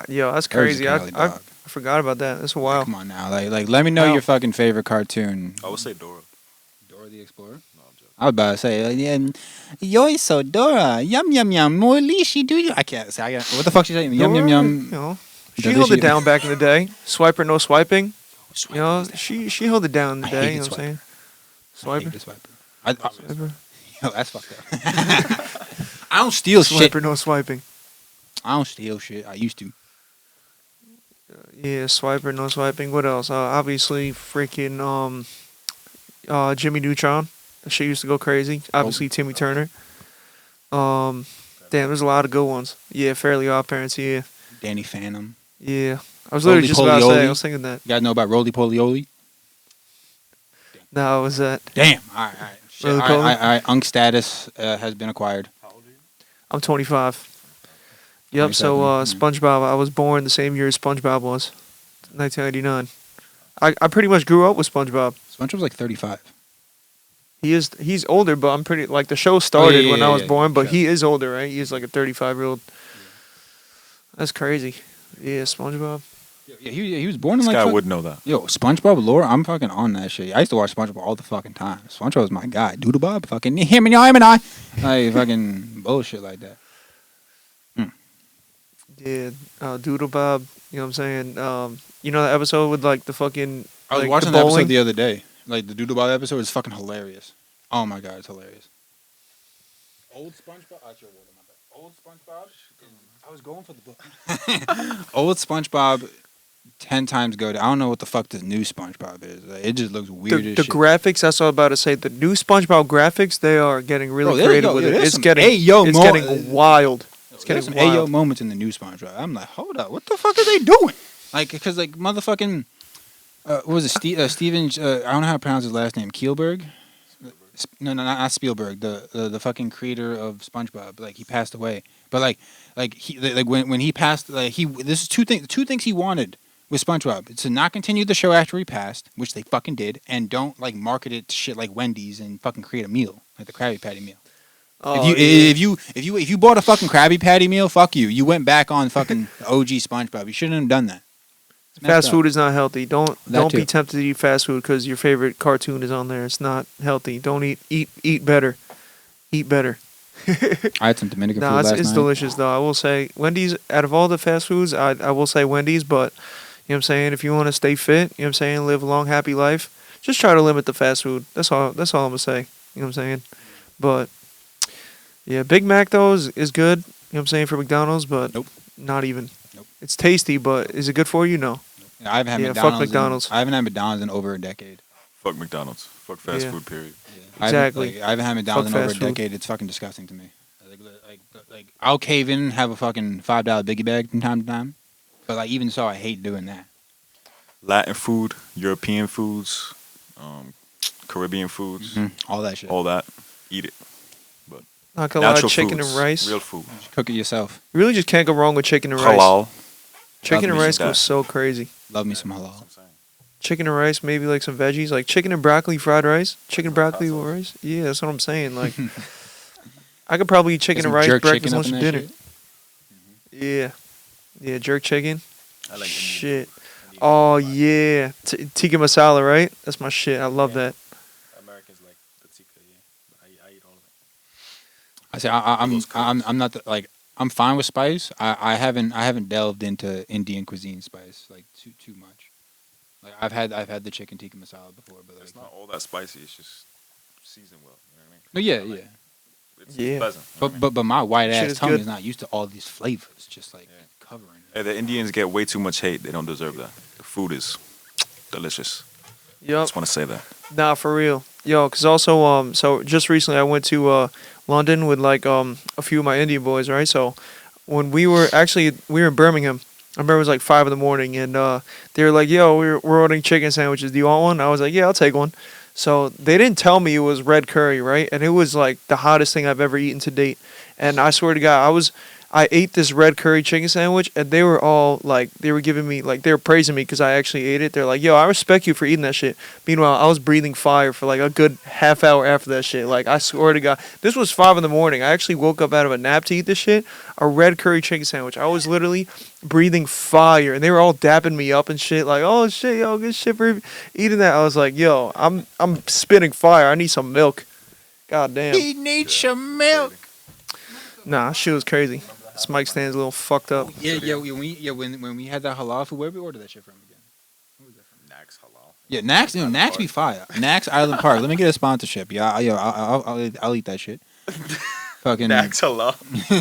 Speaker 1: Yo, that's
Speaker 2: Courage the
Speaker 1: crazy. I
Speaker 2: Cowardly Dog.
Speaker 1: forgot about that. That's a while.
Speaker 2: Come on now, like let me know
Speaker 1: Wow.
Speaker 2: your fucking favorite cartoon.
Speaker 3: I would say Dora.
Speaker 2: Dora the Explorer. No, I'm joking. I was about to say, yo, so Dora, yum yum yum, more leashy, do you? I can't say. What the fuck she saying? Yum yum
Speaker 1: Dora,
Speaker 2: yum.
Speaker 1: You know, she held it down back in the day. Swiper, no swiping.
Speaker 2: Swiper
Speaker 1: You know,
Speaker 2: was that
Speaker 1: she held it down in the
Speaker 2: I
Speaker 1: day. You
Speaker 2: hated
Speaker 1: know what I'm saying?
Speaker 2: I hate
Speaker 1: Swiper.
Speaker 2: the Swiper.
Speaker 1: Swiper.
Speaker 2: Yo, that's fucked up. I don't steal shit.
Speaker 1: Swiper, no swiping.
Speaker 2: I don't steal shit. I used to.
Speaker 1: Yeah, swiper, no swiping. What else? Obviously, freaking Jimmy Neutron. That shit used to go crazy. Obviously, Timmy Turner. Damn, there's a lot of good ones. Yeah, Fairly Odd Parents. Yeah,
Speaker 2: Danny Phantom.
Speaker 1: yeah. I was literally
Speaker 2: Roly
Speaker 1: just about to say.
Speaker 2: Poly
Speaker 1: I was thinking that.
Speaker 2: You guys know about Roly Poly Oly?
Speaker 1: No, was that?
Speaker 2: Damn. All right. Shit.
Speaker 1: Roly
Speaker 2: All
Speaker 1: Poly?
Speaker 2: right. Unk status has been acquired.
Speaker 1: I'm 25. Yep. So
Speaker 2: 27,
Speaker 1: SpongeBob. I was born the same year as SpongeBob was, 1999. I pretty much grew up with SpongeBob.
Speaker 2: SpongeBob's like 35.
Speaker 1: He's older, but I'm pretty like the show started when I was born, but
Speaker 2: sure.
Speaker 1: he is older, right? He's like a 35-year-old. That's crazy. Yeah, SpongeBob.
Speaker 2: Yeah, he was born in
Speaker 3: This
Speaker 2: like.
Speaker 3: guy would know that.
Speaker 2: Yo, SpongeBob lore, I'm fucking on that shit. I used to watch SpongeBob all the fucking time. SpongeBob was my guy. Doodlebob, fucking him and I. Like fucking bullshit like that.
Speaker 1: Yeah, Doodle Bob. You know what I'm saying? You know that episode with like the fucking.
Speaker 2: I was
Speaker 1: like,
Speaker 2: watching
Speaker 1: the
Speaker 2: the episode
Speaker 1: bowling?
Speaker 2: the other day. Like the Doodlebob episode is fucking hilarious. Oh my god, it's hilarious. Old SpongeBob. Old SpongeBob. I was going for the book. Old SpongeBob, 10 times good. I don't know what the fuck this new SpongeBob is. Like, it just looks weird
Speaker 1: The
Speaker 2: as shit.
Speaker 1: graphics. That's what I was about to say. The new SpongeBob graphics. They are getting really
Speaker 2: Bro, there-
Speaker 1: creative
Speaker 2: yo,
Speaker 1: with
Speaker 2: yo,
Speaker 1: it.
Speaker 2: there's
Speaker 1: It's
Speaker 2: some
Speaker 1: getting.
Speaker 2: Ayo
Speaker 1: It's
Speaker 2: mo-
Speaker 1: getting wild. It's
Speaker 2: There's
Speaker 1: getting
Speaker 2: some Ayo
Speaker 1: wild.
Speaker 2: moments in the new SpongeBob. I'm like, hold up, what the fuck are they doing? Like, because like motherfucking, what was it? Steven? I don't know how to pronounce his last name. Kielberg. No, not Spielberg. The fucking creator of SpongeBob. Like he passed away. But when he passed, this is two things he wanted with SpongeBob. It's to not continue the show after he passed, which they fucking did, and don't like market it to shit like Wendy's and fucking create a meal like the Krabby Patty meal.
Speaker 1: Oh,
Speaker 2: If you bought a fucking Krabby Patty meal, fuck you. You went back on fucking OG SpongeBob. You shouldn't have done that. It's messed
Speaker 1: Fast
Speaker 2: up.
Speaker 1: food is not healthy. Don't
Speaker 2: too.
Speaker 1: be tempted to eat fast food because your favorite cartoon is on there. It's not healthy. Don't eat better. Eat better.
Speaker 2: I had some Dominican food
Speaker 1: No,
Speaker 2: last
Speaker 1: it's
Speaker 2: night.
Speaker 1: delicious though. I will say Wendy's out of all the fast foods, I will say Wendy's, but you know what I'm saying, if you want to stay fit, you know what I'm saying, live a long happy life, just try to limit the fast food. That's all I'm gonna say. You know what I'm saying? But yeah, Big Mac though is good, you know what I'm saying, for McDonald's, but
Speaker 2: Nope.
Speaker 1: not even.
Speaker 2: Nope.
Speaker 1: It's tasty, but is it good for you? No.
Speaker 2: I haven't had
Speaker 1: Yeah,
Speaker 2: McDonald's.
Speaker 1: fuck McDonald's.
Speaker 2: I haven't had McDonald's in over a decade.
Speaker 3: Fuck McDonald's. Fuck fast
Speaker 1: Yeah.
Speaker 3: food, period.
Speaker 1: Exactly.
Speaker 2: I haven't had McDonald's
Speaker 1: Fuck
Speaker 2: in over a
Speaker 1: fast food.
Speaker 2: decade. It's fucking disgusting to me. Like I'll cave in and have a fucking $5 biggie bag from time to time, but like even so, I hate doing that.
Speaker 3: Latin food, European foods, Caribbean foods,
Speaker 2: All that shit.
Speaker 3: all that. Eat it.
Speaker 1: Not gonna lie,
Speaker 3: Natural
Speaker 1: chicken
Speaker 3: foods,
Speaker 1: and rice.
Speaker 3: real food.
Speaker 2: Cook it yourself.
Speaker 1: You really just can't go wrong with chicken and rice.
Speaker 3: Halal.
Speaker 1: Chicken and
Speaker 2: Love me
Speaker 1: rice
Speaker 3: some
Speaker 1: goes so crazy.
Speaker 2: Love me some halal.
Speaker 1: Chicken and rice, maybe like some veggies, like chicken and broccoli fried rice. Chicken and broccoli with rice. Yeah, that's what I'm saying. Like, I could probably eat chicken
Speaker 2: Get
Speaker 1: and
Speaker 2: some
Speaker 1: rice,
Speaker 2: jerk
Speaker 1: breakfast,
Speaker 2: chicken up
Speaker 1: lunch,
Speaker 2: in
Speaker 1: and
Speaker 2: that
Speaker 1: dinner.
Speaker 2: shit.
Speaker 1: Yeah, jerk chicken.
Speaker 3: I like
Speaker 1: Shit. Oh yeah, tikka masala, right? That's my shit. I love that.
Speaker 3: Americans like the tikka, yeah. I eat all of it.
Speaker 2: I say
Speaker 3: Those colors.
Speaker 2: I'm not like I'm fine with spice. I haven't delved into Indian cuisine spice like too much. Like I've had the chicken tikka masala before, but like
Speaker 3: It's not all that spicy. It's just seasoned well. You know what I mean?
Speaker 2: no, yeah.
Speaker 3: It's
Speaker 1: Yeah.
Speaker 3: pleasant. you know what I mean?
Speaker 2: But my white
Speaker 1: Shit
Speaker 2: ass
Speaker 1: is
Speaker 2: tongue
Speaker 1: good.
Speaker 2: is not used to all these flavors, just like
Speaker 3: Yeah.
Speaker 2: covering.
Speaker 3: Hey, the Indians get way too much hate. They don't deserve that. The food is delicious. I
Speaker 1: Yup.
Speaker 3: just want to say that.
Speaker 1: Nah, for real. Yo, cause also so just recently I went to London with like a few of my Indian boys, right? So when we were in Birmingham. I remember it was like 5 a.m. and they were like, "Yo, we're ordering chicken sandwiches. Do you want one?" I was like, "Yeah, I'll take one." So they didn't tell me it was red curry, right? And it was like the hottest thing I've ever eaten to date. And I swear to God, I ate this red curry chicken sandwich, and they were all like, they were giving me like, they were praising me because I actually ate it. They're like, "Yo, I respect you for eating that shit." Meanwhile, I was breathing fire for like a good half hour after that shit. Like, I swear to God, this was 5 a.m. I actually woke up out of a nap to eat this shit, a red curry chicken sandwich. I was literally breathing fire, and they were all dapping me up and shit. Like, "Oh shit, yo, good shit for eating that." I was like, "Yo, I'm spitting fire. I need some milk." God damn.
Speaker 2: He needs some milk.
Speaker 1: Nah, shit was crazy. This mic stand's a little fucked up.
Speaker 2: When we had that halal food, where we ordered that shit from again?
Speaker 3: Nax halal.
Speaker 2: Yeah, Nax, Nax be fire. Nax Island Park. Let me get a sponsorship. Yeah, I'll eat that shit. Fucking
Speaker 3: Nax halal.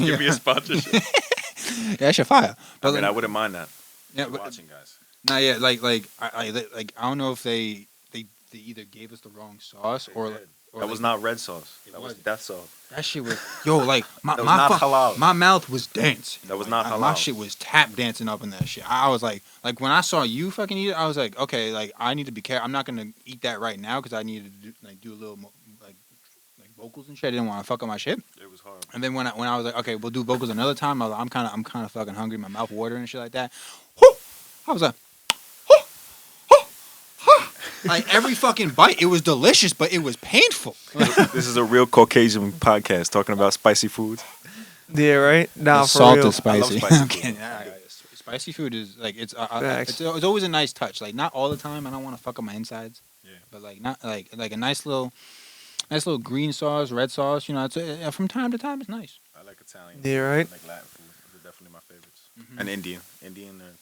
Speaker 3: Give me a sponsorship.
Speaker 2: yeah, that shit fire.
Speaker 3: I mean, I wouldn't mind that.
Speaker 2: yeah,
Speaker 3: I'm
Speaker 2: but,
Speaker 3: watching, guys.
Speaker 2: nah, yeah, like I don't know if they either gave us the wrong sauce Or
Speaker 3: That
Speaker 2: like,
Speaker 3: was not red sauce.
Speaker 2: It
Speaker 3: That was
Speaker 2: was.
Speaker 3: death sauce.
Speaker 2: that shit was yo like my
Speaker 3: That was not halal.
Speaker 2: my mouth was dense.
Speaker 3: That was
Speaker 2: Like,
Speaker 3: not
Speaker 2: my
Speaker 3: halal.
Speaker 2: shit was tap dancing up in that shit. I was like when I saw you fucking eat it, I was like, okay, like I need to be careful. I'm not gonna eat that right now because I needed to do a little like vocals and shit. I didn't want to fuck up my shit.
Speaker 3: It was horrible.
Speaker 2: And then when I was like, okay, we'll do vocals another time. I'm kind of fucking hungry. My mouth watering and shit like that. Whew! I was like, like every fucking bite, it was delicious, but it was painful.
Speaker 3: This is a real Caucasian podcast talking about spicy foods.
Speaker 1: Yeah, right. Nah,
Speaker 2: The
Speaker 1: for
Speaker 2: salt
Speaker 1: real.
Speaker 2: is spicy.
Speaker 3: spicy
Speaker 2: I'm
Speaker 3: food.
Speaker 2: kidding. Spicy food is like
Speaker 1: Facts.
Speaker 2: it's always a nice touch. Like not all the time. I don't want to fuck up my insides.
Speaker 3: Yeah.
Speaker 2: But like not like a nice little green sauce, red sauce. You know, it's from time to time. It's nice.
Speaker 3: I like Italian.
Speaker 1: Yeah, right.
Speaker 3: I like Latin food. Those are definitely my favorites.
Speaker 2: Mhm.
Speaker 3: And Indian. Indian are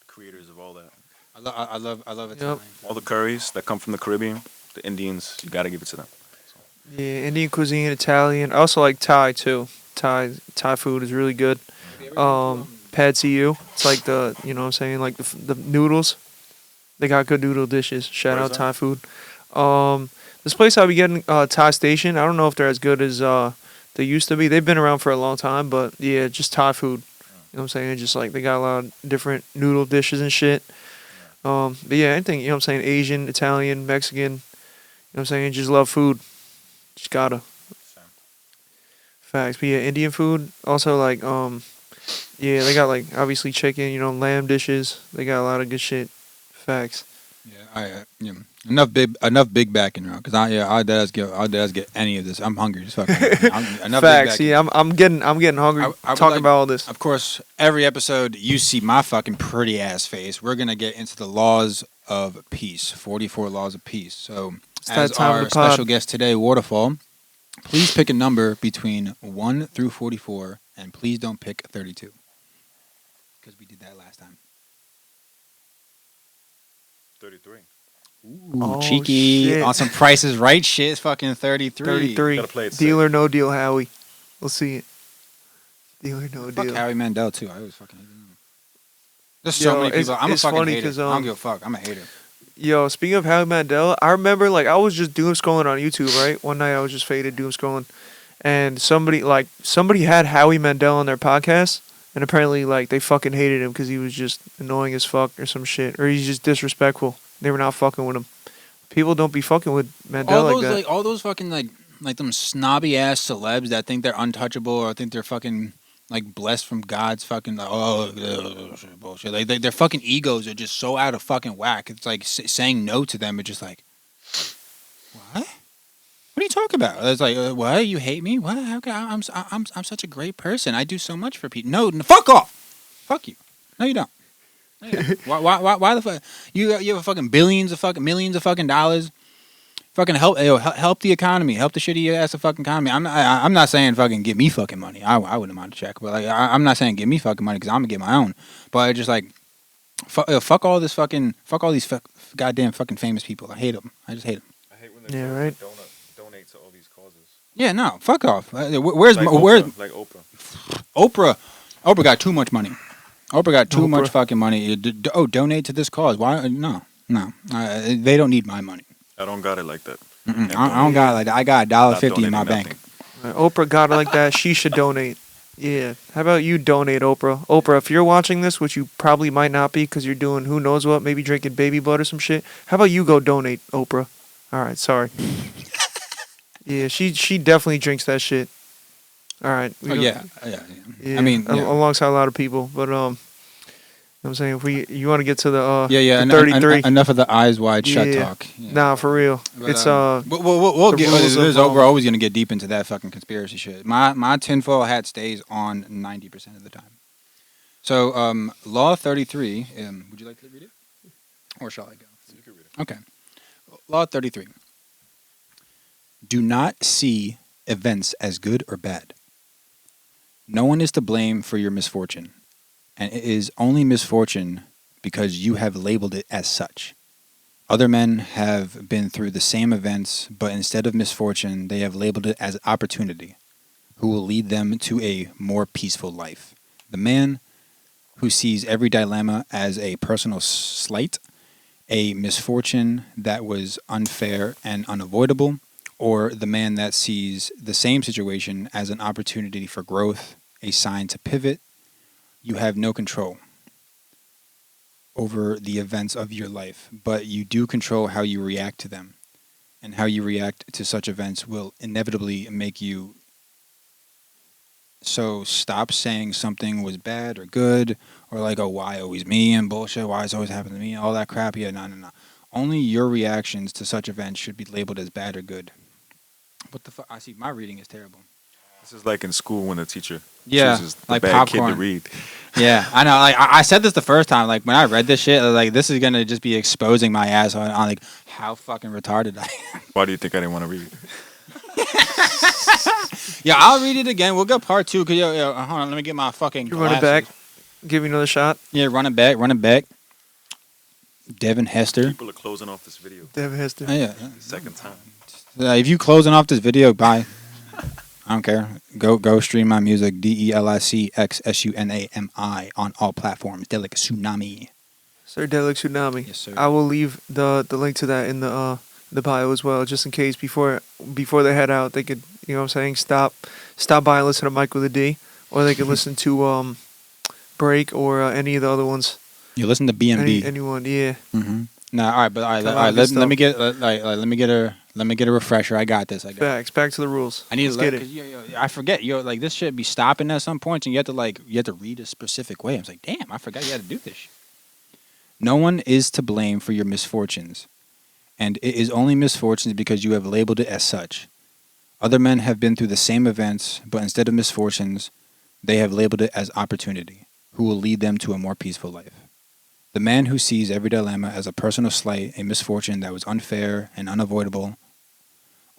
Speaker 3: the creators of all that.
Speaker 2: I love Italian.
Speaker 3: All the curries that come from the Caribbean, the Indians, you gotta give it to them.
Speaker 1: Yeah, Indian cuisine, Italian. I also like Thai too. Thai food is really good. Pad see ew. It's like the, you know what I'm saying, like the noodles. They got good noodle dishes. Shout
Speaker 3: Where
Speaker 1: out
Speaker 3: is
Speaker 1: Thai food. This place I'll be getting, Thai Station. I don't know if they're as good as they used to be. They've been around for a long time, but yeah, just Thai food. You know what I'm saying? Just like they got a lot of different noodle dishes and shit. But yeah, anything, you know what I'm saying, Asian, Italian, Mexican, you know what I'm saying, just love food. Just gotta. Facts. But yeah, Indian food, also like, yeah, they got like, obviously chicken, you know, lamb dishes. They got a lot of good shit. Facts.
Speaker 2: Yeah, enough big backing around because I'll get any of this. I'm hungry. Just fucking enough
Speaker 1: Facts.
Speaker 2: big backing.
Speaker 1: Yeah, I'm getting hungry
Speaker 2: I would
Speaker 1: talking
Speaker 2: like-
Speaker 1: about all this.
Speaker 2: Of course, every episode you see my fucking pretty ass face. We're gonna get into the laws of peace. 44 laws of peace. So,
Speaker 1: It's that
Speaker 2: as
Speaker 1: time of
Speaker 2: our
Speaker 1: the pod.
Speaker 2: special guest today, Waterfall, please pick a number between 1 through 44, and please don't pick 32 because we did that last time.
Speaker 3: 33.
Speaker 2: Ooh,
Speaker 1: Oh,
Speaker 2: cheeky
Speaker 1: shit.
Speaker 2: on some Prices Right shit. It's fucking 33.
Speaker 1: 33.
Speaker 3: Gotta play it safe.
Speaker 1: Deal or no deal, Howie. We'll see it. Deal or no
Speaker 2: Fuck
Speaker 1: deal.
Speaker 2: Howie Mandel too. I always fucking hate him. There's
Speaker 1: Yo,
Speaker 2: so many
Speaker 1: it's-
Speaker 2: people. I'm a
Speaker 1: it's
Speaker 2: fucking
Speaker 1: funny
Speaker 2: hater.
Speaker 1: 'cause,
Speaker 2: I don't give a fuck. I'm a hater.
Speaker 1: Yo, speaking of Howie Mandel, I remember like I was just doom scrolling on YouTube, right? One night I was just faded doom scrolling, and somebody had Howie Mandel on their podcast, and apparently like they fucking hated him because he was just annoying as fuck or some shit, or he's just disrespectful. They were not fucking with him. People don't be fucking with Mandel like that.
Speaker 2: All those fucking like them snobby ass celebs that think they're untouchable or think they're fucking like blessed from God's fucking bullshit. Like their fucking egos are just so out of fucking whack. It's like saying no to them. It's just like, what? What are you talking about? It's like, what? You hate me? What? How can I'm such a great person. I do so much for people. No, fuck off. Fuck you. No, you don't. No, you don't. Why the fuck? You have fucking millions of fucking dollars. Fucking help the economy. Help the shitty ass of fucking economy. I'm not saying fucking give me fucking money. I wouldn't mind a check, but like I'm not saying give me fucking money because I'm gonna get my own. But I just like fuck all these goddamn fucking famous people. I hate them. I just hate them.
Speaker 3: I hate when they
Speaker 1: Yeah, right.
Speaker 3: donate to all these causes.
Speaker 2: Yeah, no, fuck off. Where's
Speaker 3: Like Oprah.
Speaker 2: Oprah got too much money. Oprah got too much
Speaker 1: Oprah.
Speaker 2: fucking money. Donate to this cause. Why? No. They don't need my money.
Speaker 3: I don't got it like that.
Speaker 2: Mm-mm. I don't got like that. I got $1.50 in my bank.
Speaker 1: Oprah got it like that. She should donate. Yeah. How about you donate, Oprah? Oprah, if you're watching this, which you probably might not be because you're doing who knows what, maybe drinking baby blood or some shit. How about you go donate, Oprah? All right, sorry. Yeah, she definitely drinks that shit. All right.
Speaker 2: Oh, yeah.
Speaker 1: Yeah,
Speaker 2: I mean, yeah.
Speaker 1: alongside a lot of people, but you know what I'm saying, if you want to get to the
Speaker 2: Yeah.
Speaker 1: the 33.
Speaker 2: Enough of the eyes wide shut
Speaker 1: Yeah.
Speaker 2: talk. Yeah.
Speaker 1: Nah, for real.
Speaker 2: But,
Speaker 1: It's
Speaker 2: we'll
Speaker 1: the
Speaker 2: get.
Speaker 1: rules of,
Speaker 2: We're always gonna get deep into that fucking conspiracy shit. My tinfoil hat stays on 90% of the time. So, Law 33. Would you like to read it, or shall I go?
Speaker 3: You can read it.
Speaker 2: Okay. Law 33. Do not see events as good or bad. No one is to blame for your misfortune, and it is only misfortune because you have labeled it as such. Other men have been through the same events, but instead of misfortune, they have labeled it as opportunity, who will lead them to a more peaceful life. The man who sees every dilemma as a personal slight, a misfortune that was unfair and unavoidable, or the man that sees the same situation as an opportunity for growth, a sign to pivot, you have no control over the events of your life, but you do control how you react to them. And how you react to such events will inevitably make you. So stop saying something was bad or good, or like, oh, why always me and bullshit, why it's always happening to me, all that crap. Yeah, no. Only your reactions to such events should be labeled as bad or good. What the fuck? I see, my reading is terrible.
Speaker 3: This is like in school when the teacher
Speaker 2: Yeah,
Speaker 3: chooses the
Speaker 2: like
Speaker 3: bad
Speaker 2: popcorn.
Speaker 3: kid to read.
Speaker 2: Yeah, I know. Like I said this the first time. Like when I read this shit, like this is gonna just be exposing my ass on like how fucking retarded I am.
Speaker 3: Why do you think I didn't want to read it?
Speaker 2: Yeah, I'll read it again. We'll get part 2. Cause hold on, let me get my fucking.
Speaker 1: You run it back. Give me another shot.
Speaker 2: Yeah, run it back. Devin Hester.
Speaker 3: People are closing off this video.
Speaker 1: Devin Hester.
Speaker 2: Oh, yeah.
Speaker 3: The second time.
Speaker 2: If you closing off this video, bye. I don't care. Go stream my music. DelicXsunami on all platforms. DelicXsunami.
Speaker 1: Sir DelicXsunami.
Speaker 2: Yes, sir.
Speaker 1: I will leave the link to that in the bio as well, just in case before they head out, they could, you know what I'm saying, stop by and listen to Mike with a D, or they could listen to Break or any of the other ones.
Speaker 2: You listen to BMB.
Speaker 1: Anyone, yeah.
Speaker 2: Mm-hmm. Nah, all right, but all
Speaker 1: Got a lot
Speaker 2: right.
Speaker 1: of good
Speaker 2: Let me
Speaker 1: stuff.
Speaker 2: let me get a refresher. I got this.
Speaker 1: Facts. Back to the rules.
Speaker 2: I need
Speaker 1: Let's
Speaker 2: to
Speaker 1: get
Speaker 2: look,
Speaker 1: it.
Speaker 2: I forget. Like this should be stopping at some points, and you have to read a specific way. I was like, damn, I forgot you had to do this shit. No one is to blame for your misfortunes, and it is only misfortunes because you have labeled it as such. Other men have been through the same events, but instead of misfortunes, they have labeled it as opportunity, who will lead them to a more peaceful life. The man who sees every dilemma as a personal slight, a misfortune that was unfair and unavoidable,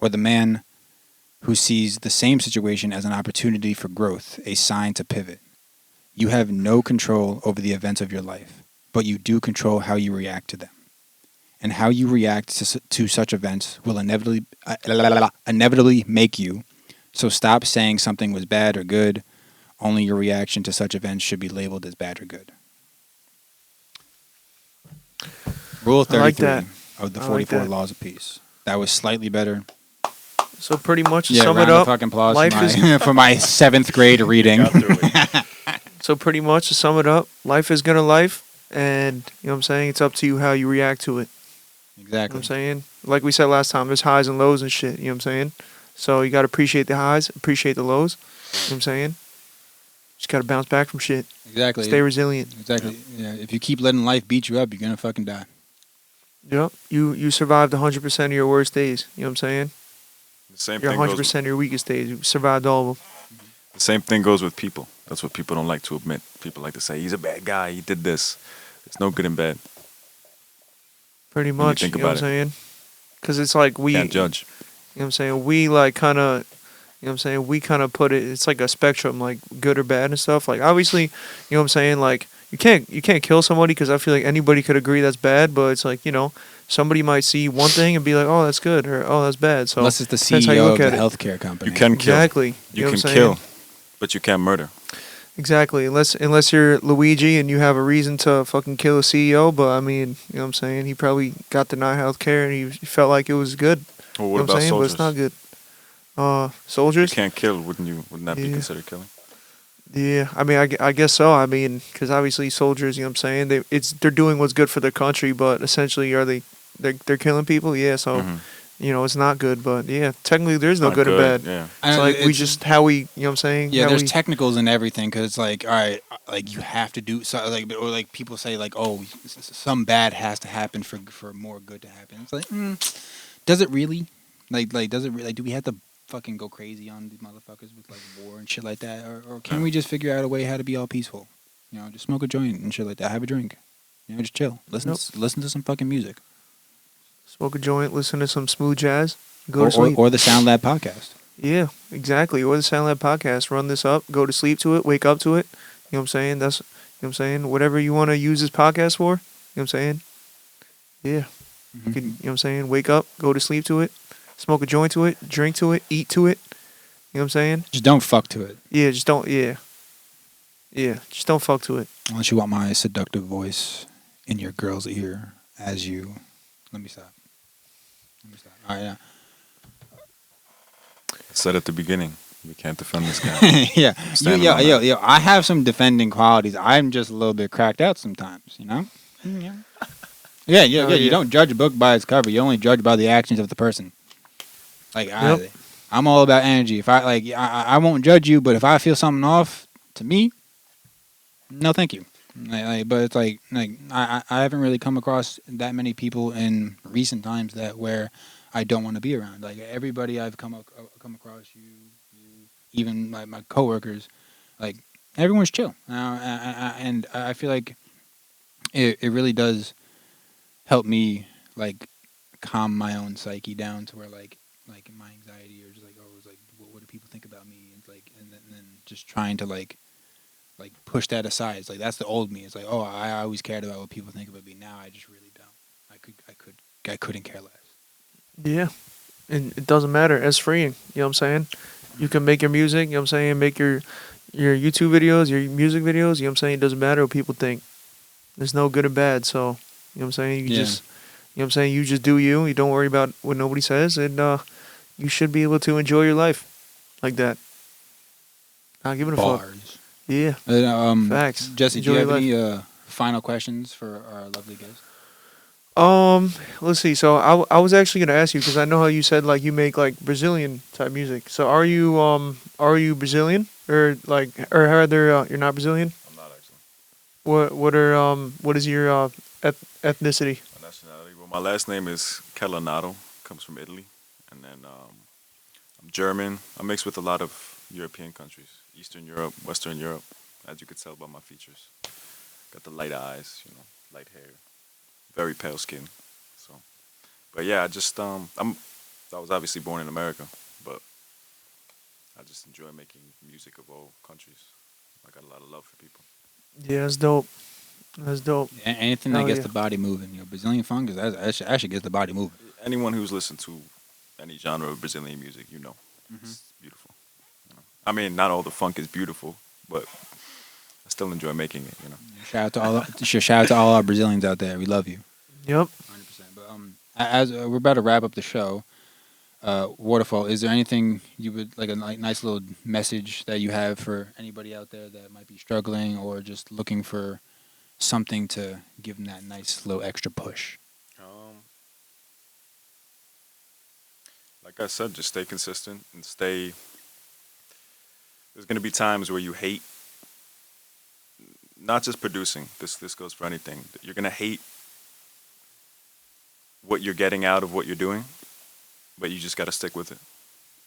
Speaker 2: or the man who sees the same situation as an opportunity for growth, a sign to pivot. You have no control over the events of your life, but you do control how you react to them. And how you react to such events will inevitably make you. So stop saying something was bad or good. Only your reaction to such events should be labeled as bad or good. Rule 33
Speaker 1: like that.
Speaker 2: of the
Speaker 1: I
Speaker 2: 44
Speaker 1: like that.
Speaker 2: Laws of Peace. That was slightly better.
Speaker 1: So pretty much to
Speaker 2: Yeah,
Speaker 1: sum
Speaker 2: round
Speaker 1: it
Speaker 2: of
Speaker 1: up,
Speaker 2: fucking applause
Speaker 1: life
Speaker 2: for
Speaker 1: is
Speaker 2: my, for my 7th grade reading.
Speaker 3: Got through it.
Speaker 1: so pretty much to sum it up, life is gonna life, and you know what I'm saying. It's up to you how you react to it. You know
Speaker 2: Exactly.
Speaker 1: what I'm saying? Like we said last time, there's highs and lows and shit. You know what I'm saying? So you gotta appreciate the highs, appreciate the lows. You know what I'm saying? Just gotta bounce back from shit.
Speaker 2: Exactly.
Speaker 1: Stay resilient.
Speaker 2: Exactly. Yeah. If you keep letting life beat you up, you're gonna fucking die.
Speaker 1: Yep. You survived 100% of your worst days. You know what I'm saying?
Speaker 3: The same
Speaker 1: Your
Speaker 3: thing
Speaker 1: 100% of your weakest days. You survived all of them.
Speaker 3: The same thing goes with people. That's what people don't like to admit. People like to say, he's a bad guy, he did this. There's no good and bad.
Speaker 1: Pretty
Speaker 3: you
Speaker 1: much.
Speaker 3: think
Speaker 1: You know what I'm
Speaker 3: about
Speaker 1: saying? Because it's like we.
Speaker 3: Can't judge.
Speaker 1: You know what I'm saying? We like kind of, you know what I'm saying? We kind of put it, it's like a spectrum, like good or bad and stuff. Like obviously, you know what I'm saying? Like you can't kill somebody because I feel like anybody could agree that's bad, but it's like, you know, somebody might see one thing and be like, oh, that's good, or oh, that's bad. So
Speaker 2: Unless it's the
Speaker 1: depends how you
Speaker 2: CEO
Speaker 1: look
Speaker 2: of the
Speaker 1: at it.
Speaker 2: healthcare company.
Speaker 3: You can kill.
Speaker 1: Exactly.
Speaker 3: You
Speaker 1: know
Speaker 3: can
Speaker 1: what I'm
Speaker 3: kill,
Speaker 1: saying?
Speaker 3: but you can't murder.
Speaker 1: Exactly. Unless you're Luigi and you have a reason to fucking kill a CEO, but I mean, you know what I'm saying? He probably got denied health care and he felt like it was good.
Speaker 3: Well,
Speaker 1: You
Speaker 3: what
Speaker 1: know what I'm
Speaker 3: about
Speaker 1: saying?
Speaker 3: soldiers?
Speaker 1: But it's not good.
Speaker 3: You
Speaker 1: Soldiers?
Speaker 3: can't kill, wouldn't that be
Speaker 1: Yeah.
Speaker 3: considered killing?
Speaker 1: Yeah, I mean, I guess so. I mean, because obviously soldiers, you know what I'm saying? They're doing what's good for their country, but essentially, they're killing people? Yeah, so,
Speaker 3: Mhm.
Speaker 1: you know, it's not good. But yeah, technically, there's no
Speaker 3: Not
Speaker 1: good or bad.
Speaker 3: Yeah.
Speaker 1: It's like we just, how we, you know what I'm saying?
Speaker 2: Yeah,
Speaker 1: How
Speaker 2: there's
Speaker 1: we,
Speaker 2: technicals and everything because it's like, all right, like you have to do so, like, or like people say like, oh, some bad has to happen for more good to happen. It's like, does it really? Like, does it really? Like, do we have to fucking go crazy on these motherfuckers with like war and shit like that, or can we just figure out a way how to be all peaceful? You know, just smoke a joint and shit like that. Have a drink. You know, just chill. Listen to some fucking music.
Speaker 1: smoke a joint, listen to some smooth jazz, go to sleep.
Speaker 2: Or the Sound Lab podcast.
Speaker 1: Yeah, exactly. Or the Sound Lab podcast. Run this up, go to sleep to it, wake up to it. You know what I'm saying? That's, you know what I'm saying? Whatever you want to use this podcast for, you know what I'm saying? Yeah. You can, you know what I'm saying? Wake up, go to sleep to it, smoke a joint to it, drink to it, eat to it. You know what I'm saying?
Speaker 2: Just don't fuck to it.
Speaker 1: Yeah, just don't, yeah. Yeah, just don't fuck to it.
Speaker 2: Unless you want my seductive voice in your girl's ear as you... Let me stop. All right, yeah.
Speaker 3: I said at the beginning, we can't defend this guy.
Speaker 2: Yeah,
Speaker 3: standing on that.
Speaker 2: yo. I have some defending qualities. I'm just a little bit cracked out sometimes, you know. Yeah. Yeah.
Speaker 1: Oh,
Speaker 2: You
Speaker 1: yeah.
Speaker 2: don't judge a book by its cover. You only judge by the actions of the person. Like
Speaker 1: Yep.
Speaker 2: I'm all about energy. If I like, I won't judge you, but if I feel something off, to me, no, thank you. But it's like I haven't really come across that many people in recent times that where I don't want to be around. Like everybody I've come across, you, even my coworkers, like everyone's chill. And I feel like it really does help me like calm my own psyche down to where like my anxiety or just like oh it's like what do people think about me and like and then just trying to like push that aside. It's like that's the old me. It's like oh I always cared about what people think about me. Now I just really don't. I couldn't care less.
Speaker 1: Yeah. And it doesn't matter. It's freeing. You know what I'm saying? You can make your music, you know what I'm saying? Make your YouTube videos, your music videos, you know what I'm saying? It doesn't matter what people think. There's no good or bad, so you know what I'm saying? You
Speaker 2: Yeah.
Speaker 1: just you know what I'm saying? You just do you. You don't worry about what nobody says, and you should be able to enjoy your life like that. Not giving a fuck.
Speaker 2: Bars.
Speaker 1: Yeah. Facts.
Speaker 2: Jesse,
Speaker 1: Enjoy
Speaker 2: do you have
Speaker 1: your
Speaker 2: any final questions for our lovely guest?
Speaker 1: Let's see. So I was actually gonna ask you because I know how you said like you make like Brazilian type music. So are you Brazilian or like or rather you're not Brazilian?
Speaker 3: I'm not actually.
Speaker 1: What is your ethnicity?
Speaker 3: My nationality. Well, my last name is Kellanato. Comes from Italy, and then I'm German. I'm mixed with a lot of European countries, Eastern Europe, Western Europe, as you could tell by my features. Got the light eyes, light hair, very pale skin. So, but yeah, I was obviously born in America, but I just enjoy making music of all countries. I got a lot of love for people.
Speaker 1: Yeah, that's dope. That's dope.
Speaker 2: Anything that
Speaker 1: Hell
Speaker 2: gets
Speaker 1: yeah.
Speaker 2: the body moving. Brazilian funk is that should get the body moving.
Speaker 3: Anyone who's listened to any genre of Brazilian music, it's beautiful. I mean, not all the funk is beautiful, but I still enjoy making it.
Speaker 2: Shout out to all our Brazilians out there. We love you.
Speaker 1: Yep.
Speaker 2: 100%. But as we're about to wrap up the show, Waterfall, is there anything you would like a nice little message that you have for anybody out there that might be struggling or just looking for something to give them that nice little extra push?
Speaker 3: Like I said, just stay consistent and stay. There's going to be times where you hate, not just producing. This goes for anything. You're going to hate what you're getting out of what you're doing, but you just got to stick with it.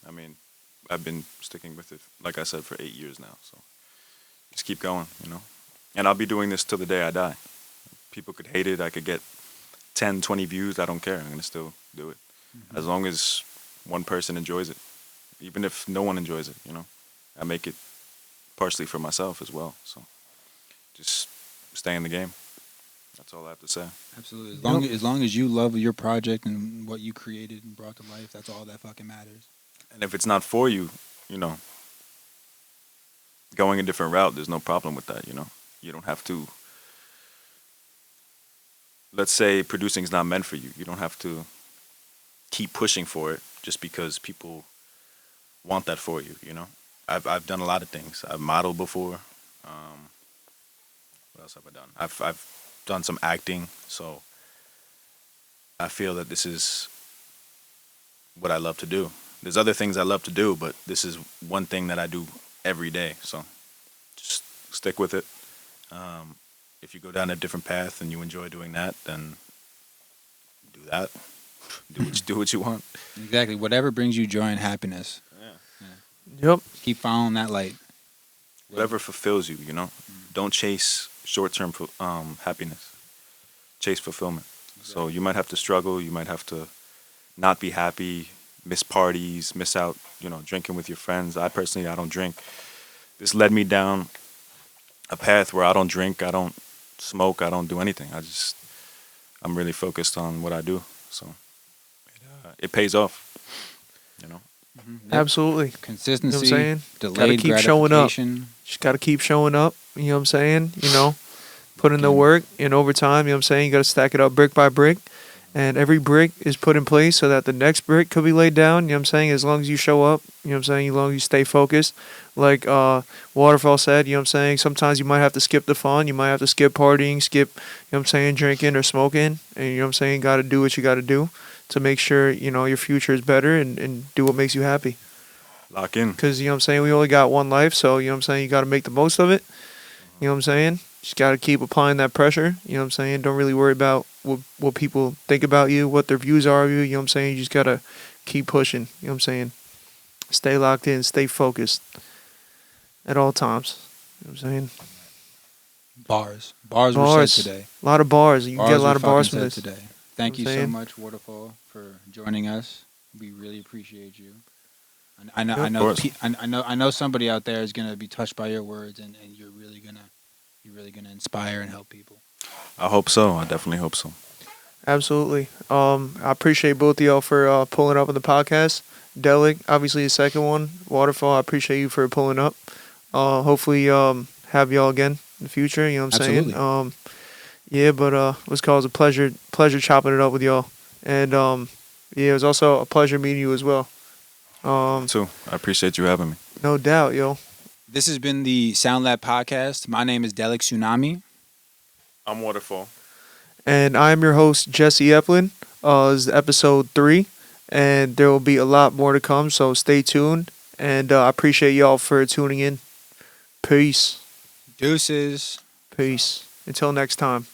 Speaker 3: I mean, I've been sticking with it, like I said, for 8 years now. So just keep going, And I'll be doing this till the day I die. People could hate it. I could get 10, 20 views. I don't care. I'm going to still do it.
Speaker 2: Mm-hmm.
Speaker 3: As long as one person enjoys it. Even if no one enjoys it, I make it partially for myself as well. So just stay in the game. That's all I have to say.
Speaker 2: Absolutely. As long as you love your project and what you created and brought to life, that's all that fucking matters.
Speaker 3: And if it's not for you, going a different route, there's no problem with that, You don't have to. Let's say producing is not meant for you. You don't have to keep pushing for it just because people want that for you, I've done a lot of things. I've modeled before. What else have I done? I've done some acting, so I feel that this is what I love to do. There's other things I love to do, but this is one thing that I do every day. So just stick with it. If you go down a different path and you enjoy doing that, then do that. Do what you want.
Speaker 2: Exactly. Whatever brings you joy and happiness.
Speaker 1: Yep.
Speaker 2: Keep following that light.
Speaker 3: Whatever fulfills you, Don't chase short-term happiness. Chase fulfillment. Exactly. So you might have to struggle. You might have to not be happy, miss parties, miss out, drinking with your friends. I don't drink. This led me down a path where I don't drink, I don't smoke, I don't do anything. I'm really focused on what I do. So it pays off,
Speaker 2: Mm-hmm.
Speaker 1: Absolutely.
Speaker 2: Consistency,
Speaker 1: You know what I'm saying?
Speaker 2: delayed
Speaker 1: Gotta keep showing up.
Speaker 2: gratification.
Speaker 1: Just gotta keep showing up. You know what I'm saying? Put in the work and over time, you know what I'm saying? You gotta stack it up brick by brick. And every brick is put in place so that the next brick could be laid down. You know what I'm saying? As long as you show up, you know what I'm saying? As long as you stay focused. Like Waterfall said, you know what I'm saying? Sometimes you might have to skip the fun. You might have to skip partying, skip, you know what I'm saying, drinking or smoking. And you know what I'm saying? Got to do what you got to do to make sure, you know, your future is better and do what makes you happy.
Speaker 3: Lock in.
Speaker 1: Because, you know what I'm saying? We only got one life. So, you know what I'm saying? You got to make the most of it. You know what I'm saying? Just got to keep applying that pressure. You know what I'm saying? Don't really worry about what people think about you, what their views are of you. You know what I'm saying? You just got to keep pushing. You know what I'm saying? Stay locked in. Stay focused at all times. You know what I'm saying?
Speaker 2: Bars were
Speaker 1: Bars.
Speaker 2: said today.
Speaker 1: A lot of bars. You can get a lot of bars from
Speaker 2: fucking
Speaker 1: this.
Speaker 2: said today. Thank you
Speaker 1: I'm
Speaker 2: so
Speaker 1: saying?
Speaker 2: much, Waterfall, for joining us. We really appreciate you. I know,
Speaker 1: Yeah,
Speaker 2: I
Speaker 1: of
Speaker 2: know,
Speaker 3: course.
Speaker 2: I know somebody out there is gonna be touched by your words, and you're really gonna inspire and help people.
Speaker 3: I hope so. I definitely hope so.
Speaker 1: Absolutely. I appreciate both of y'all for pulling up on the podcast. Delic, obviously the second one. Waterfall, I appreciate you for pulling up. Hopefully have y'all again in the future. You know what I'm
Speaker 2: Absolutely.
Speaker 1: saying? Yeah, but it was a pleasure chopping it up with y'all. And yeah, it was also a pleasure meeting you as well.
Speaker 3: Too. I appreciate you having me.
Speaker 1: No doubt, yo.
Speaker 2: This has been the Sound Lab podcast. My name is DelicXsunami.
Speaker 3: I'm Waterfall.
Speaker 1: And I'm your host, Jesse Eplin. This is episode 3, and there will be a lot more to come, so stay tuned. And I appreciate y'all for tuning in. Peace.
Speaker 2: Deuces.
Speaker 1: Peace. Until next time.